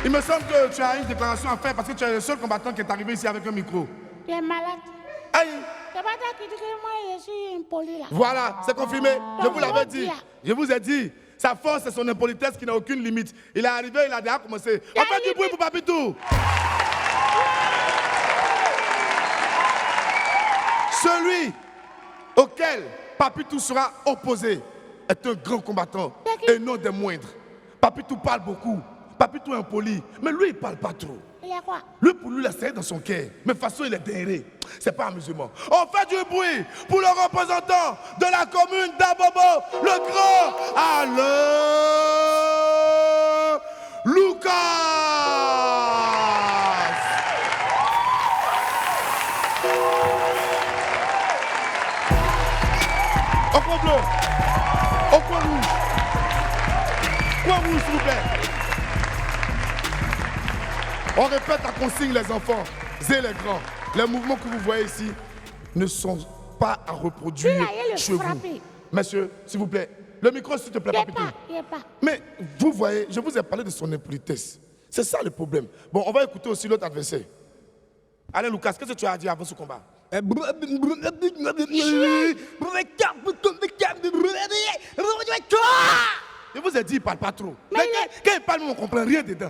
il me semble que tu as une déclaration à faire parce que tu es le seul combattant qui est arrivé ici avec un micro. Tu es malade. Aïe. C'est pas toi qui dis que moi je suis impoli là. Voilà, c'est confirmé. Je vous l'avais dit. Je vous ai dit. Sa force, c'est son impolitesse qui n'a aucune limite. Il est arrivé, il a déjà commencé. On fait du bruit pour Papitou. Celui auquel Papitou sera opposé est un grand combattant et non des moindres. Papitou parle beaucoup. Papitou est impoli, mais lui, il parle pas trop. Il y a quoi? Lui, pour lui, il a serré dans son cœur. Mais de toute façon, il est derrière. C'est pas amusement. On fait du bruit pour le représentant de la commune d'Abobo, le grand Alain Lucas. Au coin bleu, au coin rouge. Coin rouge, s'il vous plaît. On répète la consigne, les enfants et les grands. Les mouvements que vous voyez ici ne sont pas à reproduire chez vous. Monsieur, s'il vous plaît, le micro, s'il te plaît, Papitou. Mais vous voyez, je vous ai parlé de son impolitesse. C'est ça le problème. Bon, on va écouter aussi l'autre adversaire. Alain Lucas, qu'est-ce que tu as à dire avant ce combat? Je vous ai dit, il ne parle pas trop. Mais quand il parle, on ne comprend rien dedans.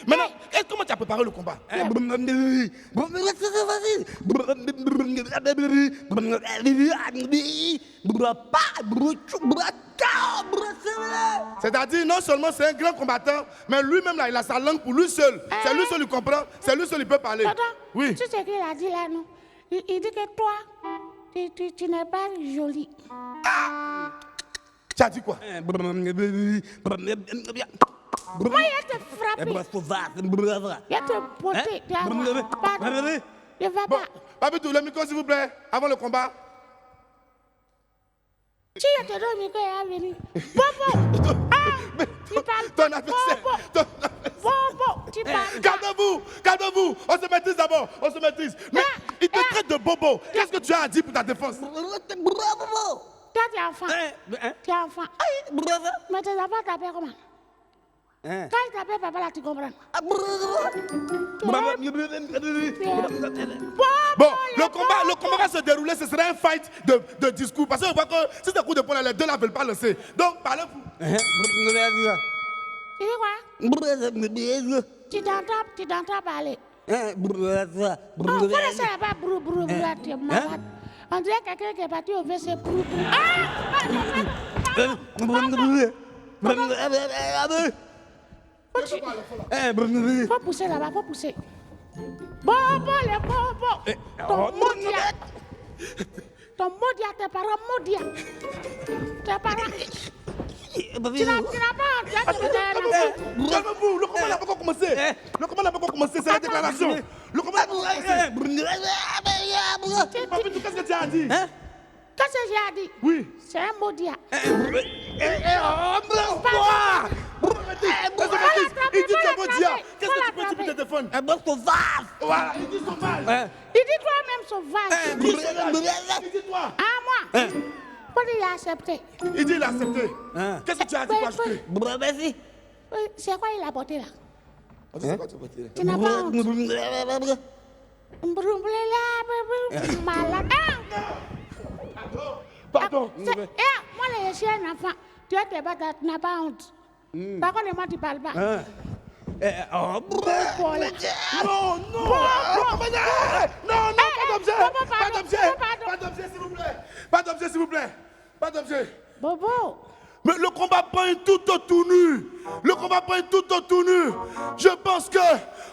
Maintenant, comment tu as préparé le combat? C'est-à-dire, non seulement c'est un grand combattant, mais lui-même, là, il a sa langue pour lui seul. C'est lui seul qui comprend, c'est lui seul qui peut parler. Oui. Tu sais qu'il a dit là, non? Il dit que toi, tu n'es pas jolie. Tu as dit quoi? Moi, il te frappé. Il te poté. Ne va pas. Papitou, le micro, s'il vous plaît, avant le combat. Si je te donne le micro, il va venir. Bobo! Tu parles. Ton adversaire. Bobo, tu parles. Calmez-vous. On se maîtrise d'abord. On se maîtrise. Mais il te traite de bobo. Qu'est-ce que tu as à dire pour ta défense? Toi, tu es enfant. Tu es enfant. Mais tes enfants t'appellent comment? Quand ils t'appellent papa, là, tu comprends. Bon, le combat va se dérouler, ce sera un fight de discours. Parce que je vois que si c'est un coup de poing, les deux là ne veulent pas lancer. Donc, parlez-vous. Tu dis quoi? Tu t'entends parler. On va laisser là-bas, brou, tu es malade. On dirait quelqu'un qui est parti au WC pour. Faut pousser là-bas, faut pousser. Bobo, les bobos. Ton maudit, tes parents maudits. Tes parents. Tu n'as pas calmez-vous, le combat n'a pas encore commencé. Le combat n'a pas encore commencé, c'est la déclaration. Le combat n'a pas commencé. Papitou, qu'est-ce que tu as dit? Qu'est-ce que j'ai dit? Oui. C'est un maudit. Il dit que maudit. Qu'est-ce que tu peux dire pour te défendre? Voilà, il dit sauvage. Il dit toi-même sauvage. Il dit toi. Ah, moi. Il a accepté. Il dit il a accepté. Qu'est-ce que tu as dit pour acheter? C'est quoi il a porté là? C'est quoi tu as porté là? Tu n'as pas honte. Malade. Pardon. Moi, je suis un enfant. Tu es tes bâtards, tu n'as pas honte. Par contre, moi, tu ne parles pas. Non. Pas d'objet, s'il vous plaît. Pas d'objet. Bobo. Mais le combat prend une toute autre tournure. Le combat prend une toute autre tournure. Je pense que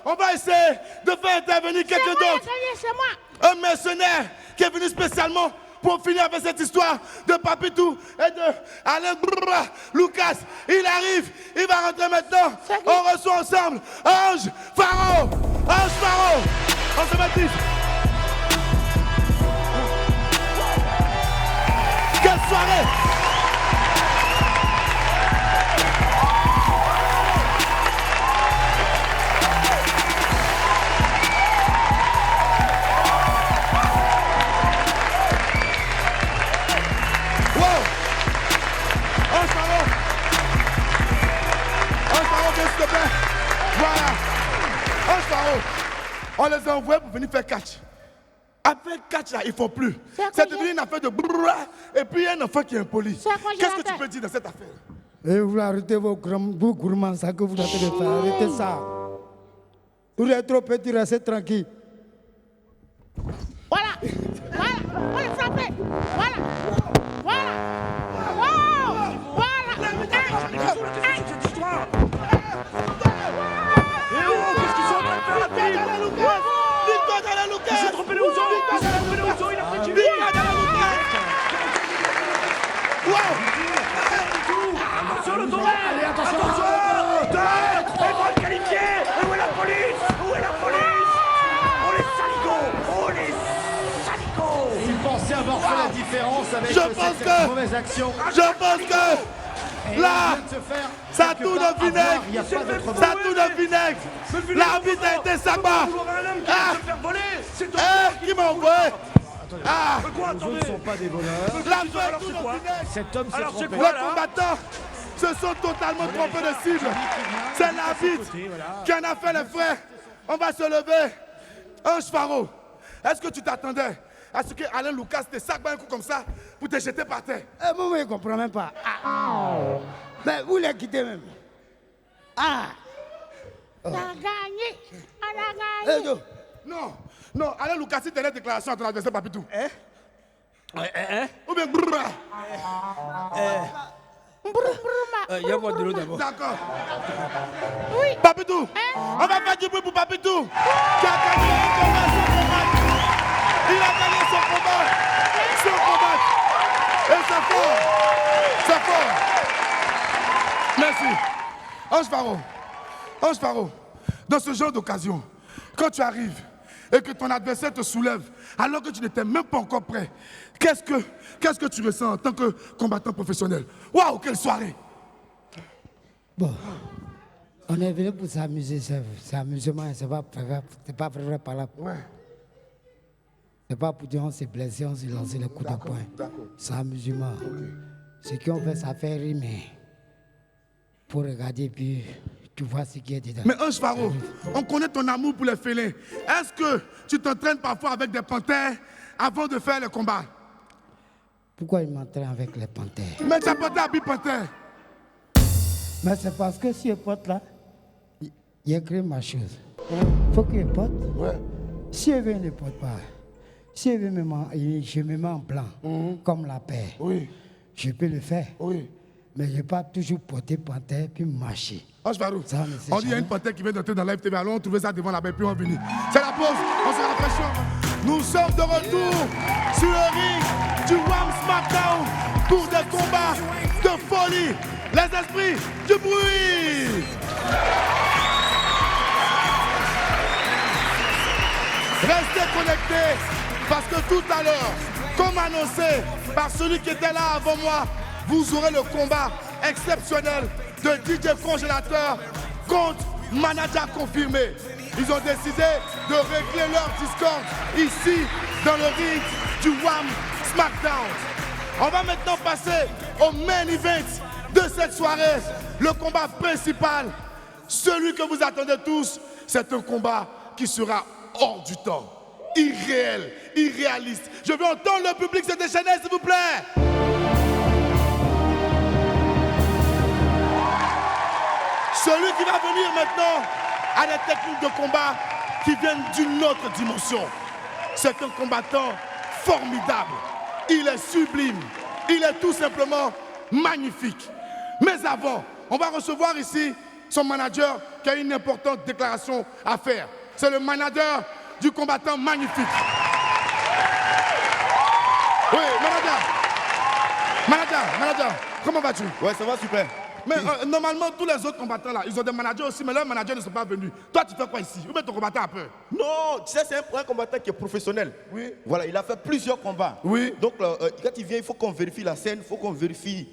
on va essayer de faire intervenir quelqu'un d'autre. C'est moi. Un mercenaire qui est venu spécialement pour finir avec cette histoire de Papitou et de Alain Lucas. Il arrive, il va rentrer maintenant. On reçoit ensemble Ange Pharaon. Ange Pharaon. On se met. Quelle soirée! Wow! Un Pharaon! Un Pharaon, s'il te plaît! Voilà! Un Pharaon! On les a envoyés pour venir faire catch. Après catch là, ils ne font plus. C'est devenu une affaire de brrrra. Et puis il y a un enfant qui est impoli. Qu'est-ce que tu peux dire dans cette affaire? Et vous arrêtez vos gourmands, ça que vous êtes de faire. Arrêtez ça. Vous êtes trop petit, restez tranquille. Voilà. Voilà. On le frappe. Voilà. Voilà. Wow. Voilà. Qu'est-ce qu'ils sont en train de faire à Philippe? Victoire d'Alain Lucas! Il s'est trompé le Ouzo! Il s'est trompé le Ouzo! Il a pris du vide! Attention le tournoi! Allez, attention! Il faut le qualifier! Et où est la police? Où est la police? Oh les saligots! Oh les saligots! Il pensait avoir fait la différence avec cette mauvaise action. Je pense que là, ça tourne au vinaigre. Ça tourne au vinaigre. L'arbitre a été sabbat. Qui m'a envoyé? Ah! Les autres ne sont pas des voleurs. La tourne au vinaigre. Cet homme s'est trompé. Les combattants se sont totalement trompés de cible. C'est l'arbitre qui en a fait les frais. On va se lever. Ange Pharaon, est-ce que tu t'attendais à ce que Alain Lucas te sac un coup comme ça pour te jeter par terre? Moi, je ne comprends même pas. Mais vous les quittez même. On a gagné. On a gagné. Non, non, Alain Lucas, si tu as la déclaration à ton adversaire, Papitou. Ou bien brrrra. Il y a de l'eau d'abord. D'accord. Oui. Papitou, on va faire du bruit pour Papitou. Qui a gagné son combat. Il a gagné son combat. Et c'est fort. C'est fort. Merci. Ange Pharaon. Ange Pharaon, dans ce genre d'occasion, quand tu arrives et que ton adversaire te soulève, alors que tu n'étais même pas encore prêt, qu'est-ce que tu ressens en tant que combattant professionnel? Waouh, quelle soirée! Bon, on est venu pour s'amuser, c'est amusement, c'est pas vrai par là. Ouais. C'est pas pour dire on s'est blessé, on s'est lancé les coups de poing. C'est amusement. Ce qu'on fait, ça fait rire, mais pour regarder, puis tu vois ce qui est dedans. Mais Ange Pharaon, on connaît ton amour pour les félins. Est-ce que tu t'entraînes parfois avec des panthères avant de faire le combat? Pourquoi il m'entraîne avec les panthères? Mais tu as porté à panthère. Mais c'est parce que si je porte là, il a créé ma chose. Il faut que je porte. Ouais. Si je ne porte pas, si je me mets en plan, comme la paix, je peux le faire. Oui. Mais je ne vais pas toujours porter panthère puis marcher. Ange Pharaon, on dit qu'il y a une panthère qui vient d'entrer dans la FTV, allons trouver ça devant la baie, puis on va venir. C'est la pause, on se rafraîchit. Nous sommes de retour sur le ring du WAM SmackDown pour des combats de folie. Les esprits du bruit. Restez connectés parce que tout à l'heure, comme annoncé par celui qui était là avant moi, vous aurez le combat exceptionnel de DJ Congélateur contre Manager Confirmé. Ils ont décidé de régler leur discorde ici dans le ring du WAM SmackDown. On va maintenant passer au main event de cette soirée, le combat principal. Celui que vous attendez tous, c'est un combat qui sera hors du temps, irréel, irréaliste. Je veux entendre le public se déchaîner, s'il vous plaît. Celui qui va venir maintenant a des techniques de combat qui viennent d'une autre dimension. C'est un combattant formidable. Il est sublime. Il est tout simplement magnifique. Mais avant, on va recevoir ici son manager qui a une importante déclaration à faire. C'est le manager du combattant magnifique. Oui, manager, comment vas-tu? Ouais, ça va super. Mais normalement, tous les autres combattants là, ils ont des managers aussi, mais leurs managers ne sont pas venus. Toi, tu fais quoi ici? Ou bien ton combattant a peur? Non, tu sais, c'est un combattant qui est professionnel. Oui. Voilà, il a fait plusieurs combats. Oui. Donc, quand il vient, il faut qu'on vérifie la scène, il faut qu'on vérifie.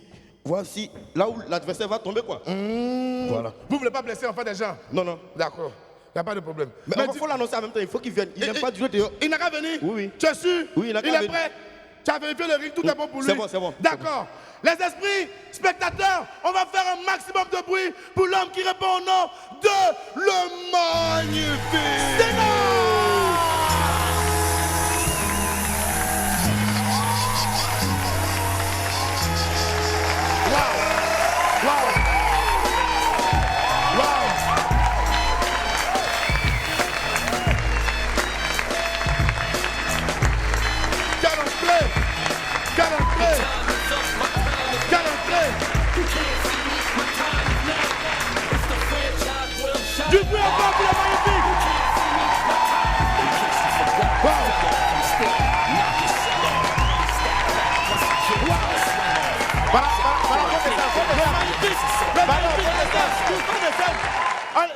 Voici là où l'adversaire va tomber, quoi. Voilà. Vous ne voulez pas blesser enfin des gens? Non, non. D'accord. Il n'y a pas de problème. Mais il faut l'annoncer en même temps, il faut qu'il vienne. Il n'aime pas durer dehors. Il n'a qu'à venir? Oui, oui. Tu es sûr? Oui, il n'a qu'à venir. Il est prêt? Tu as vérifié le ring, tout est bon pour lui? C'est bon, c'est bon. D'accord. Les esprits, spectateurs, on va faire un maximum de bruit pour l'homme qui répond au nom de le magnifique. C'est du bruit encore pour le magnifique.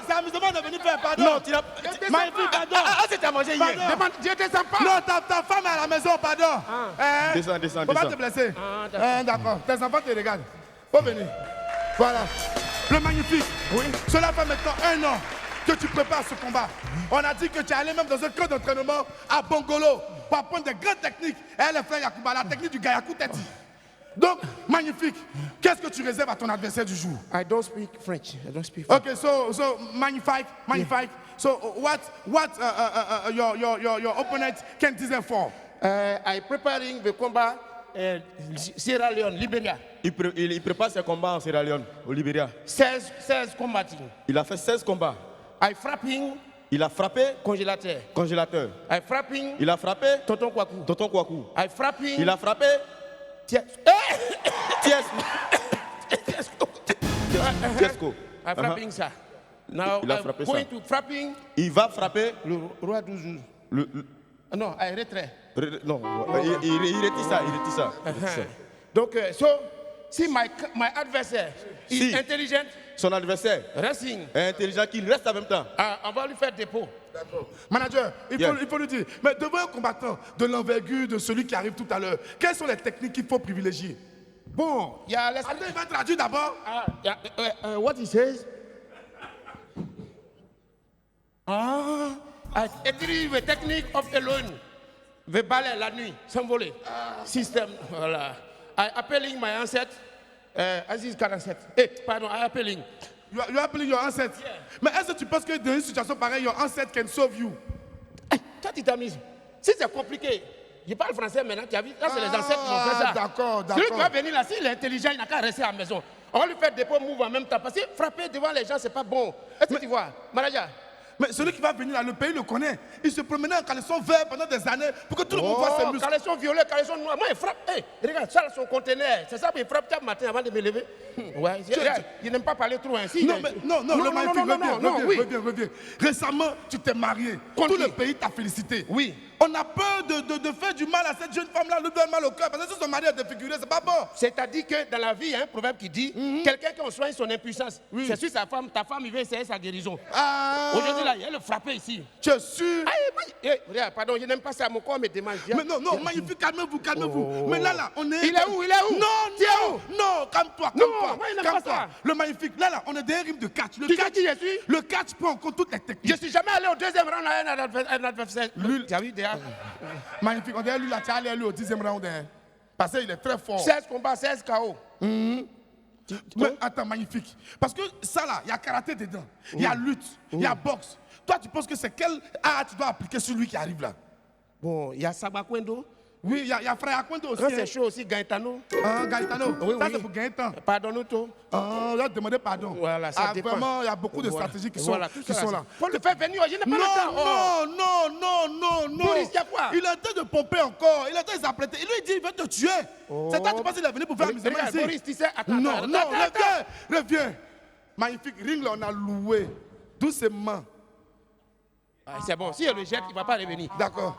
C'est amusement de venir faire pardon. Non, tu n'as magnifique, pardon. c'était à manger hier. Dieu te sympa. Non, ta femme est à la maison, pardon. Descends. Faut pas te blesser. D'accord. Tes enfants te regardent. Faut venir. Voilà. Le magnifique. Oui. Cela fait maintenant 1 an que tu prépares ce combat. On a dit que tu es allé même dans un camp d'entraînement à Bongolo pour apprendre des grandes techniques. Et elle est frère Yakuba, la technique du Gayaku Teti. Donc, magnifique. Qu'est-ce que tu réserves à ton adversaire du jour? I don't speak French. I don't speak French. Okay, so magnifique. Yeah. So what your opponent can deserve for? I preparing the combat Sierra Leone, Liberia. Il prépare ses combats en Sierra Leone, au Libéria. 16 combattants. Il a fait 16 combats. I frapping. Il a frappé. Congélateur. I frapping. Il a frappé. Tonton Kwaku. I frapping. Il a frappé. Tiesco. I frapping ça. Now il a frappé going to frapping. Il va frapper le roi 12 jours. Non, I retrait. Non, il retire ça. Donc, si my adversaire is intelligent, son adversaire est intelligent, qu'il reste en même temps. On va lui faire dépôt. D'accord. Manager, il faut lui dire, mais devant un combattant de l'envergure de celui qui arrive tout à l'heure, quelles sont les techniques qu'il faut privilégier? Bon, il y a... Attends, il va traduire d'abord. What he says? Écrire the technique of alone. The balai la nuit, s'envoler. Système, voilà. I appeling my ancestor. Aziz 47. Pardon, I appeling. You are appeling your ancestor? Yeah. Mais est-ce que tu penses que dans une situation pareille, your ancestor can solve you? Toi, tu t'amuses. Si c'est compliqué, je parle français maintenant, tu as vu? Là, c'est les ancêtres qui ont fait ça. D'accord. Celui qui va venir là, s'il est intelligent, il n'a qu'à rester à la maison. On va lui faire des move en même temps. Parce que frapper devant les gens, c'est pas bon. Est-ce que tu vois, Manaja? Mais celui qui va venir là, le pays le connaît. Il se promenait en caleçon vert pendant des années pour que tout le monde voit ses muscles. Caleçon violet, caleçon noir. Moi, il frappe. Hey, regarde, ça, son conteneur. C'est ça, il frappe chaque matin avant de me lever. Ouais, il n'aime pas parler trop ainsi. Non, le magnifique, reviens. Récemment, tu t'es marié. Tout le pays t'a félicité. Oui. On a peur de faire du mal à cette jeune femme-là, lui donne mal au cœur. Parce que si son mari est défiguré, c'est pas bon. C'est-à-dire que dans la vie, il y a un proverbe qui dit quelqu'un qui soigne son impuissance. Oui. C'est sûr, ta femme, il veut essayer sa guérison. Aujourd'hui, là, il y a le frappé ici. Tu es sûr? Regarde, pardon, je n'aime pas ça. Mon corps me demande. Mais non, magnifique, calmez-vous. Oh. Mais là, on est. Il est où? Non, calme-toi. Moi, il n'aime pas ça. Le magnifique, là, on est des rimes de catch. Tu sais qui je suis? Le catch prend en compte toutes les techniques. Je suis jamais allé au 2e round à un adversaire. Tu as vu déjà? Magnifique, on dirait lui là, tu es allé au 10e round. Parce qu'il est très fort. 16 combats, 16 KO. Mais attends, magnifique. Parce que ça là, il y a karaté dedans, il y a lutte, il y a boxe. Toi, tu penses que c'est quel art tu dois appliquer sur lui qui arrive là? Bon, il y a Sabakwendo, Oui, il y a Frère Akwendo aussi. Quand c'est chaud aussi, Gaetano. Gaetano, oui, ça c'est pour Gaëtan. Pardonne-nous tout. On a demandé pardon. Voilà, ça dépend. Vraiment, il y a beaucoup de stratégies qui sont là. Faut le faire venir, je n'ai pas le temps. Non. Boris, il y a quoi? Il est en train de pomper encore. Il est en train de s'apprêter. Il lui dit, il veut te tuer. C'est toi, tu penses qu'il est venu pour faire amusement ici? Boris, tu sais, attends. Non, reviens. Magnifique ring, là, on a loué. Doucement. C'est bon, si elle le jette, il ne va pas revenir. D'accord.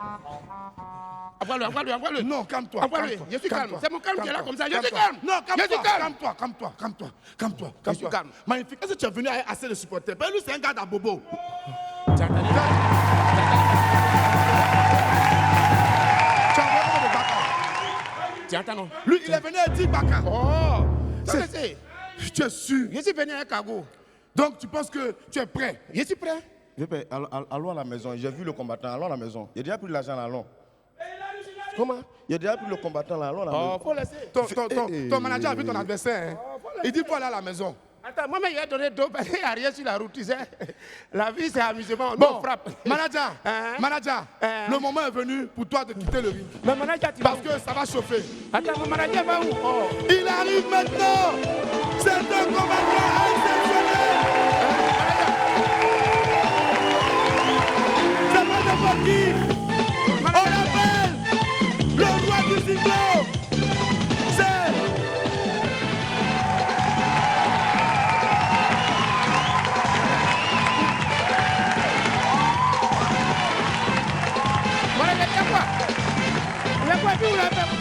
Envoie-le. Non, calme-toi. Envoie-le. Je suis calme. C'est mon calme qui est là comme ça. Je suis calme. Non, calme-toi. Je suis calme. Magnifique. Est-ce que tu es venu avec assez de supporters? Lui, c'est un gars d'Abobo. Tu as entendu? Tu entends, non? Lui, il est venu avec 10 Baka. Oh, ça c'est. Tu es sûr? Je suis venu avec Kago. Donc, tu penses que tu es prêt? Je suis prêt. Allons à la maison. J'ai vu le combattant. Allons à la maison. Il a déjà pris l'argent là. Allons. Comment? Il a déjà pris le combattant là. Allons à la maison. Oh, faut laisser. Ton manager a vu ton adversaire. Il dit faut aller à la maison. Attends, moi, il a donné deux parce qu'il n'y a rien sur la route, tu sais. La vie, c'est amusement. Bon, on frappe. Manager, le moment est venu pour toi de quitter le ring. Le manager, tu parce que ça va chauffer. Attends, mon manager va où? Oh. Il arrive maintenant. C'est un combattant exceptionnel. C'est pas n'importe qui. On l'appelle le roi du cyclone.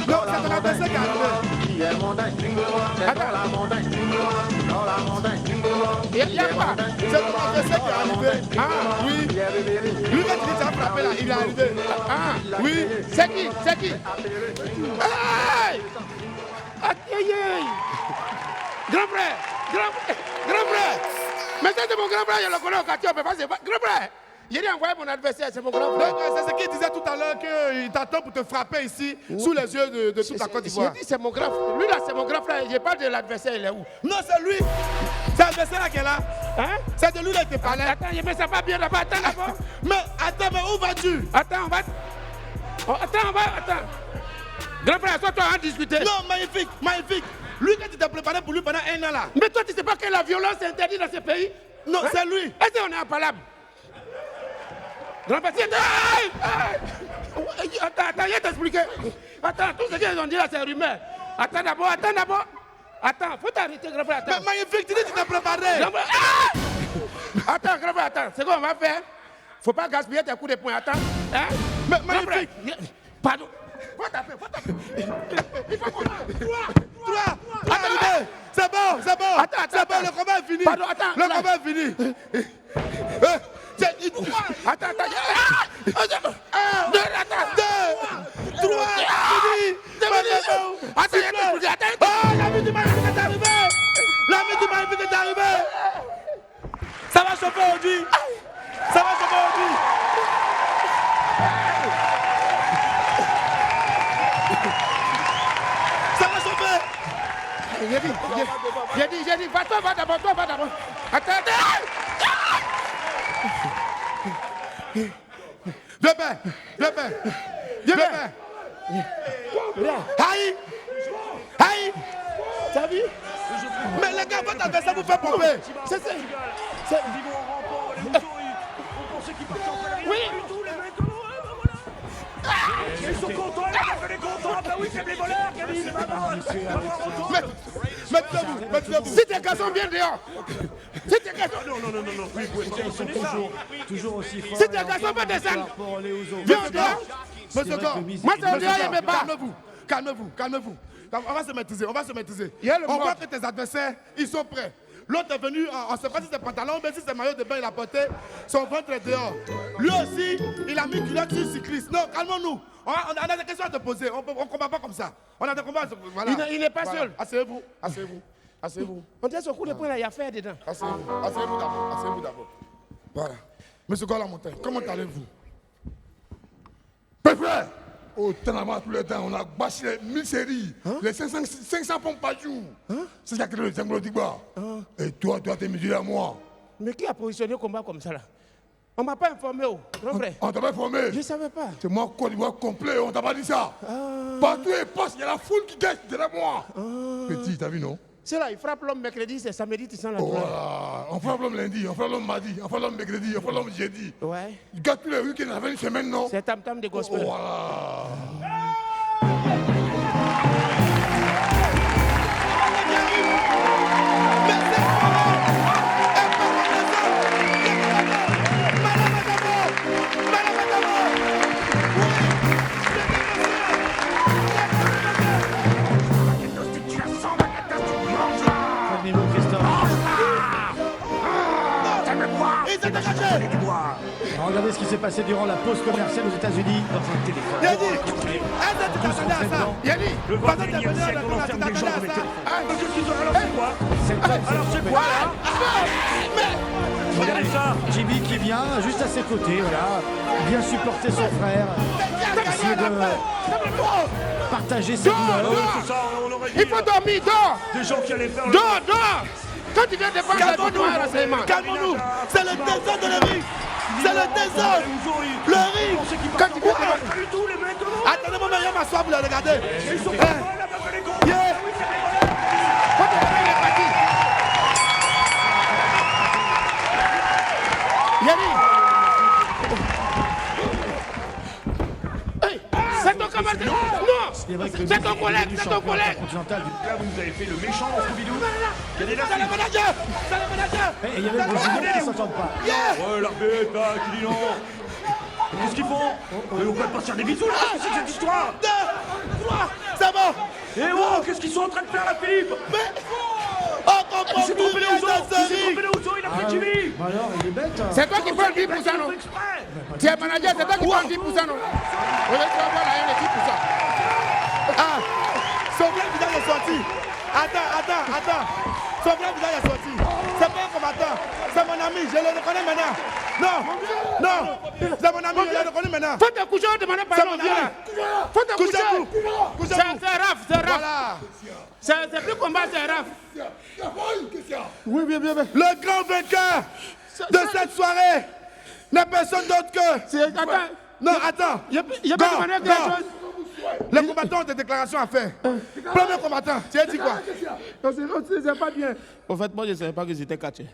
Non, c'est ton adversaire qui est arrivé. Il y a quoi? C'est ton adversaire qui est arrivé. Ah, oui. Lui, quand il t'a frappé là, il est arrivé. Ah, oui. C'est qui? Aïe! Aïe! Grand frère! Mais c'est mon grand frère, je le connais au quartier, on peut pas se voir. Grand frère! J'ai dit envoyer mon adversaire, c'est mon grand frère. C'est ce qu'il disait tout à l'heure, qu'il t'attend pour te frapper ici, sous les yeux de toute la Côte d'Ivoire. J'ai dit c'est mon grand frère. Lui là, c'est mon grand frère. Je parle de l'adversaire, il est où? Non, c'est lui. C'est l'adversaire là qui est là. Hein? C'est de lui là qui te parlait. Attends, mais ça va bien là-bas. Attends d'abord. Mais où vas-tu? Attends, on va. Attends. Grand frère, toi, on va discuter. Non, magnifique. Lui, quand tu t'es préparé pour lui pendant 1 an là. Mais toi, tu sais pas que la violence est interdite dans ce pays? Non, c'est lui. Est-ce qu'on est en palabre? Grand père, attends, je vais t'expliquer. Attends, tout ce qu'ils ont dit là, c'est rumeur. Attends d'abord. Attends, faut t'arrêter, grand frère. Mais magnifique, tu dis que tu t'es préparé. Attends, grand frère, attends. C'est quoi on va faire? Faut pas gaspiller tes coups de poing, attends. Hein? Mais magnifique. Pardon. Faut taper. Il faut qu'on Toi. Attends. C'est bon. Attends. C'est bon, le combat est fini. Pardon, attends. Le combat est fini. Attends. 2, 3, fini. Attends. Oh, la vie du magnifique est arrivée. Ça va chauffer aujourd'hui. J'ai dit, va d'abord. Attends. Viens père. Aïe. T'as vu? Mais les gars, votre adversaire vous fait pomper. C'est oui. Ils sont contents, les gars, contents. Bah oui, c'est les voleurs, Camille. Mettez-vous. Si tes garçons viennent dehors. Non. Ils sont toujours aussi forts. Si tes garçons vont descendre. Viens dehors. Monsieur Gord. Moi, c'est au dehors, mais pas. Calmez-vous. On va se maîtriser. On voit que tes adversaires, ils sont prêts. L'autre est venu, on ne sait pas si c'est pantalon, mais si c'est maillot de bain, il a porté son ventre dehors. Lui aussi, il a mis culotte sur cycliste. Non, calmons-nous. On a des questions à te poser. On ne combat pas comme ça. On a des combats. Voilà. Il n'est pas seul. Asseyez-vous. On tient ce coup de poing là, il y a fait dedans. Asseyez-vous d'abord. Voilà. Monsieur Golamontagne, comment allez-vous? Frère, au temps tous les temps, on a bâché les 1000 séries, les 500 pompes par jour. C'est ça que le Zanglo Digba. Et toi, t'es mesuré à moi. Mais qui a positionné le combat comme ça là? On m'a pas informé, grand frère. On t'a pas informé? Je savais pas. C'est moi, Côte d'Ivoire complet, on t'a pas dit ça. Partout il passe, il y a la foule qui gâche derrière moi. Petit, t'as vu, non? C'est là, il frappe l'homme mercredi, c'est samedi, tu sens la douleur. Voilà. On frappe l'homme lundi, on frappe l'homme mardi, on frappe l'homme mercredi, on frappe l'homme jeudi. Ouais. Il gâte tous les week-ends, ça fait une semaine, non? C'est tam-tam de gospel. Voilà. Regardez ce qui s'est passé durant la pause commerciale aux États-Unis dans un téléphone. Yannick, est-ce que tu t'attendais à ça? Yannick, le 21e siècle, on enferme des gens dans les téléphones. Alors c'est quoi? Alors c'est quoi là? Regardez ça, Jimmy qui vient juste à ses côtés, voilà, vient supporter son frère, essayer de partager ses douleurs. Il faut dormir, dors! Des gens qui allaient faire Dors! Quand tu viens défendre la bonne noire, calmons-nous! C'est le désordre de le ring! C'est le désordre! Le ring! Quand tu viens défendre... Attendez-moi, mais il y a ma soif, là, regardez! Ils sont pas c'est ton camarade! Non! C'est ton collègue! C'est ton collègue! Là, vous nous avez fait le méchant dans Scooby-Doo. C'est le manager! C'est le manager! Et il y avait le Brésilien qui ne s'entendent pas. Ouais, l'arbitre, là, qui dit non. Qu'est-ce qu'ils font? Mais on peut pas se faire des bisous, là! Qu'est-ce que c'est que cette histoire? 2, 3, c'est bon! Eh oh, qu'est-ce qu'ils sont en train de faire, là, Philippe? Mais... Oh, il s'est trompé les Ouzo! Il a pris Jimmy! Bah alors, il est bête. C'est toi qui prends le 10%, non? Tu es manager, c'est toi qui prends le 10%, non? Oui, tu vas voir la haine de 10%. Ah! Son vrai visage est sorti. Attends. Son vrai visage est sorti. C'est pas un combattant. C'est mon ami, je le reconnais maintenant. Non. C'est mon ami, je le reconnais maintenant. Faut te coucher, on demande pardon. Faut te coucher. C'est Raph. Voilà. C'est plus combat, c'est Raph. Oui. Le grand vainqueur de cette soirée n'est personne d'autre que... Attends. Il y a pas de manière quelque chose. Les combattants ont des déclarations à faire. Premier combattant, tu as dit quoi? C'est pas bien. En fait, moi, je ne savais pas que c'était catché.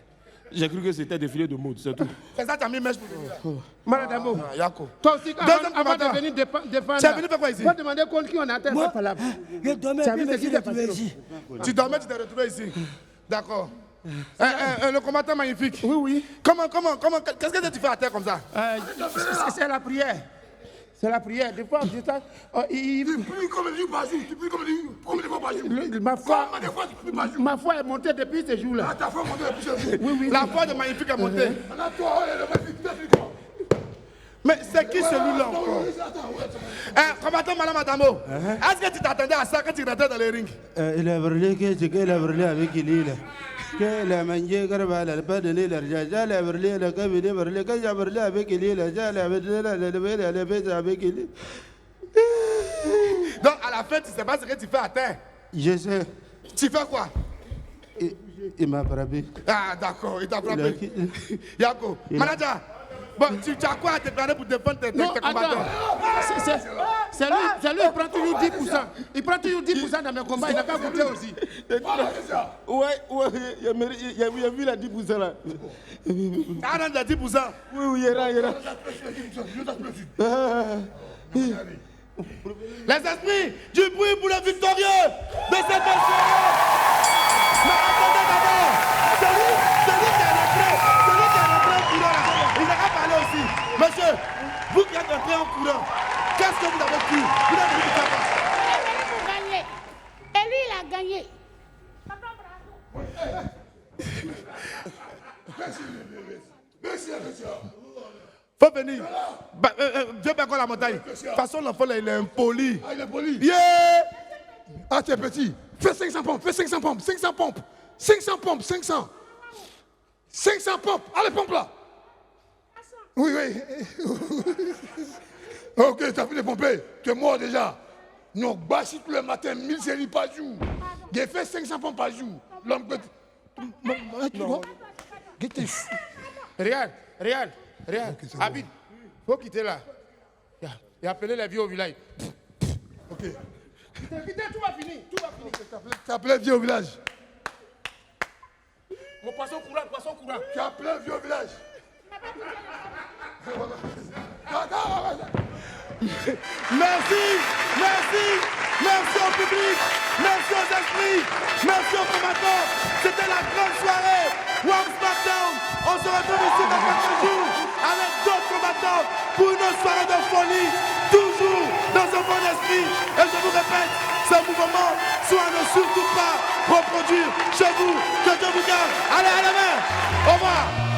J'ai cru que c'était défilé de mode, c'est tout. C'est ça, tu as mis mèche pour toi. Maladamo. Yako. Toi aussi, avant de venir défendre. Tu es venu faire quoi ici? Faut demander contre qui on a atteint cette palabre. Je dormais, puis je suis retrouvé ici. Tu dormais, tu t'es retrouvé ici. D'accord. Le combattant magnifique. Oui. Comment, qu'est-ce que tu fais à terre comme ça? C'est la prière. C'est la prière. Des fois, tu pries comme Dieu par jour. Tu pries comme Dieu combien de fois par jour? Ma foi est montée depuis ce jour-là. Ta foi est montée depuis ce jour? Oui. La foi de magnifique est montée. Mais c'est qui celui-là encore? Combattant Madame Adamo, est-ce que tu t'attendais à ça quand tu rentrais dans les rings? Il a brûlé avec il que la mangé garba la pas de l'île ja la brûlé la cabine brûlé que j'ai brûlé avec il ja la avec il. Donc à la fin tu sais pas ce que tu fais à terre? Je sais. Tu fais quoi? Il m'a frappé. Ah d'accord, il t'a frappé. Yako, manager. Bon, tu as quoi à te déclarer pour défendre tes combattants? C'est lui, il prend toujours 10%. Il prend toujours 10% dans mes combats, il n'a pas goûté aussi. Ouais, il a vu la 10% là. Ah non, la 10%? Oui, il y aura. Les esprits du bruit pour le victorieux de cette version. Mais attendez d'abord, celui qui est rentré en courant, il n'a pas parlé aussi. Monsieur, vous qui êtes rentré en courant, qu'est-ce que vous avez cru? Vous avez dit ça pas? Gagné. Et lui, il a gagné. Merci. Faut venir. Viens pas encore la montagne. De toute façon, l'enfant là, il est impoli. Ah, il est poli? Yeah! Ah, tu es petit. Fais 500 pompes. 500 pompes. 500 pompes. Allez, pompe là. Oui. Ok, tu as fini de pomper. Tu es mort déjà. Nous bâchons tous les matins 1000 séries par jour. J'ai fait 500 pompes par jour. L'homme que tu vois? Regarde. Regarde, Abid, faut quitter là. Et appeler les vieux au village. Ok. Quittez, tout va finir. Tout va finir. Tu as appelé vieux au village. Mon poisson courant, poisson courant. Tu as appelé vieux au village. Merci, merci, merci au public, merci aux esprits, merci aux combattants. C'était la grande soirée Warm SmackDown. On se retrouve ici dans quelques jours avec d'autres combattants pour une autre soirée de folie, toujours dans un bon esprit. Et je vous répète, ce mouvement soit ne surtout pas reproduire chez vous. Que Dieu vous garde. Allez, à la main. Au revoir.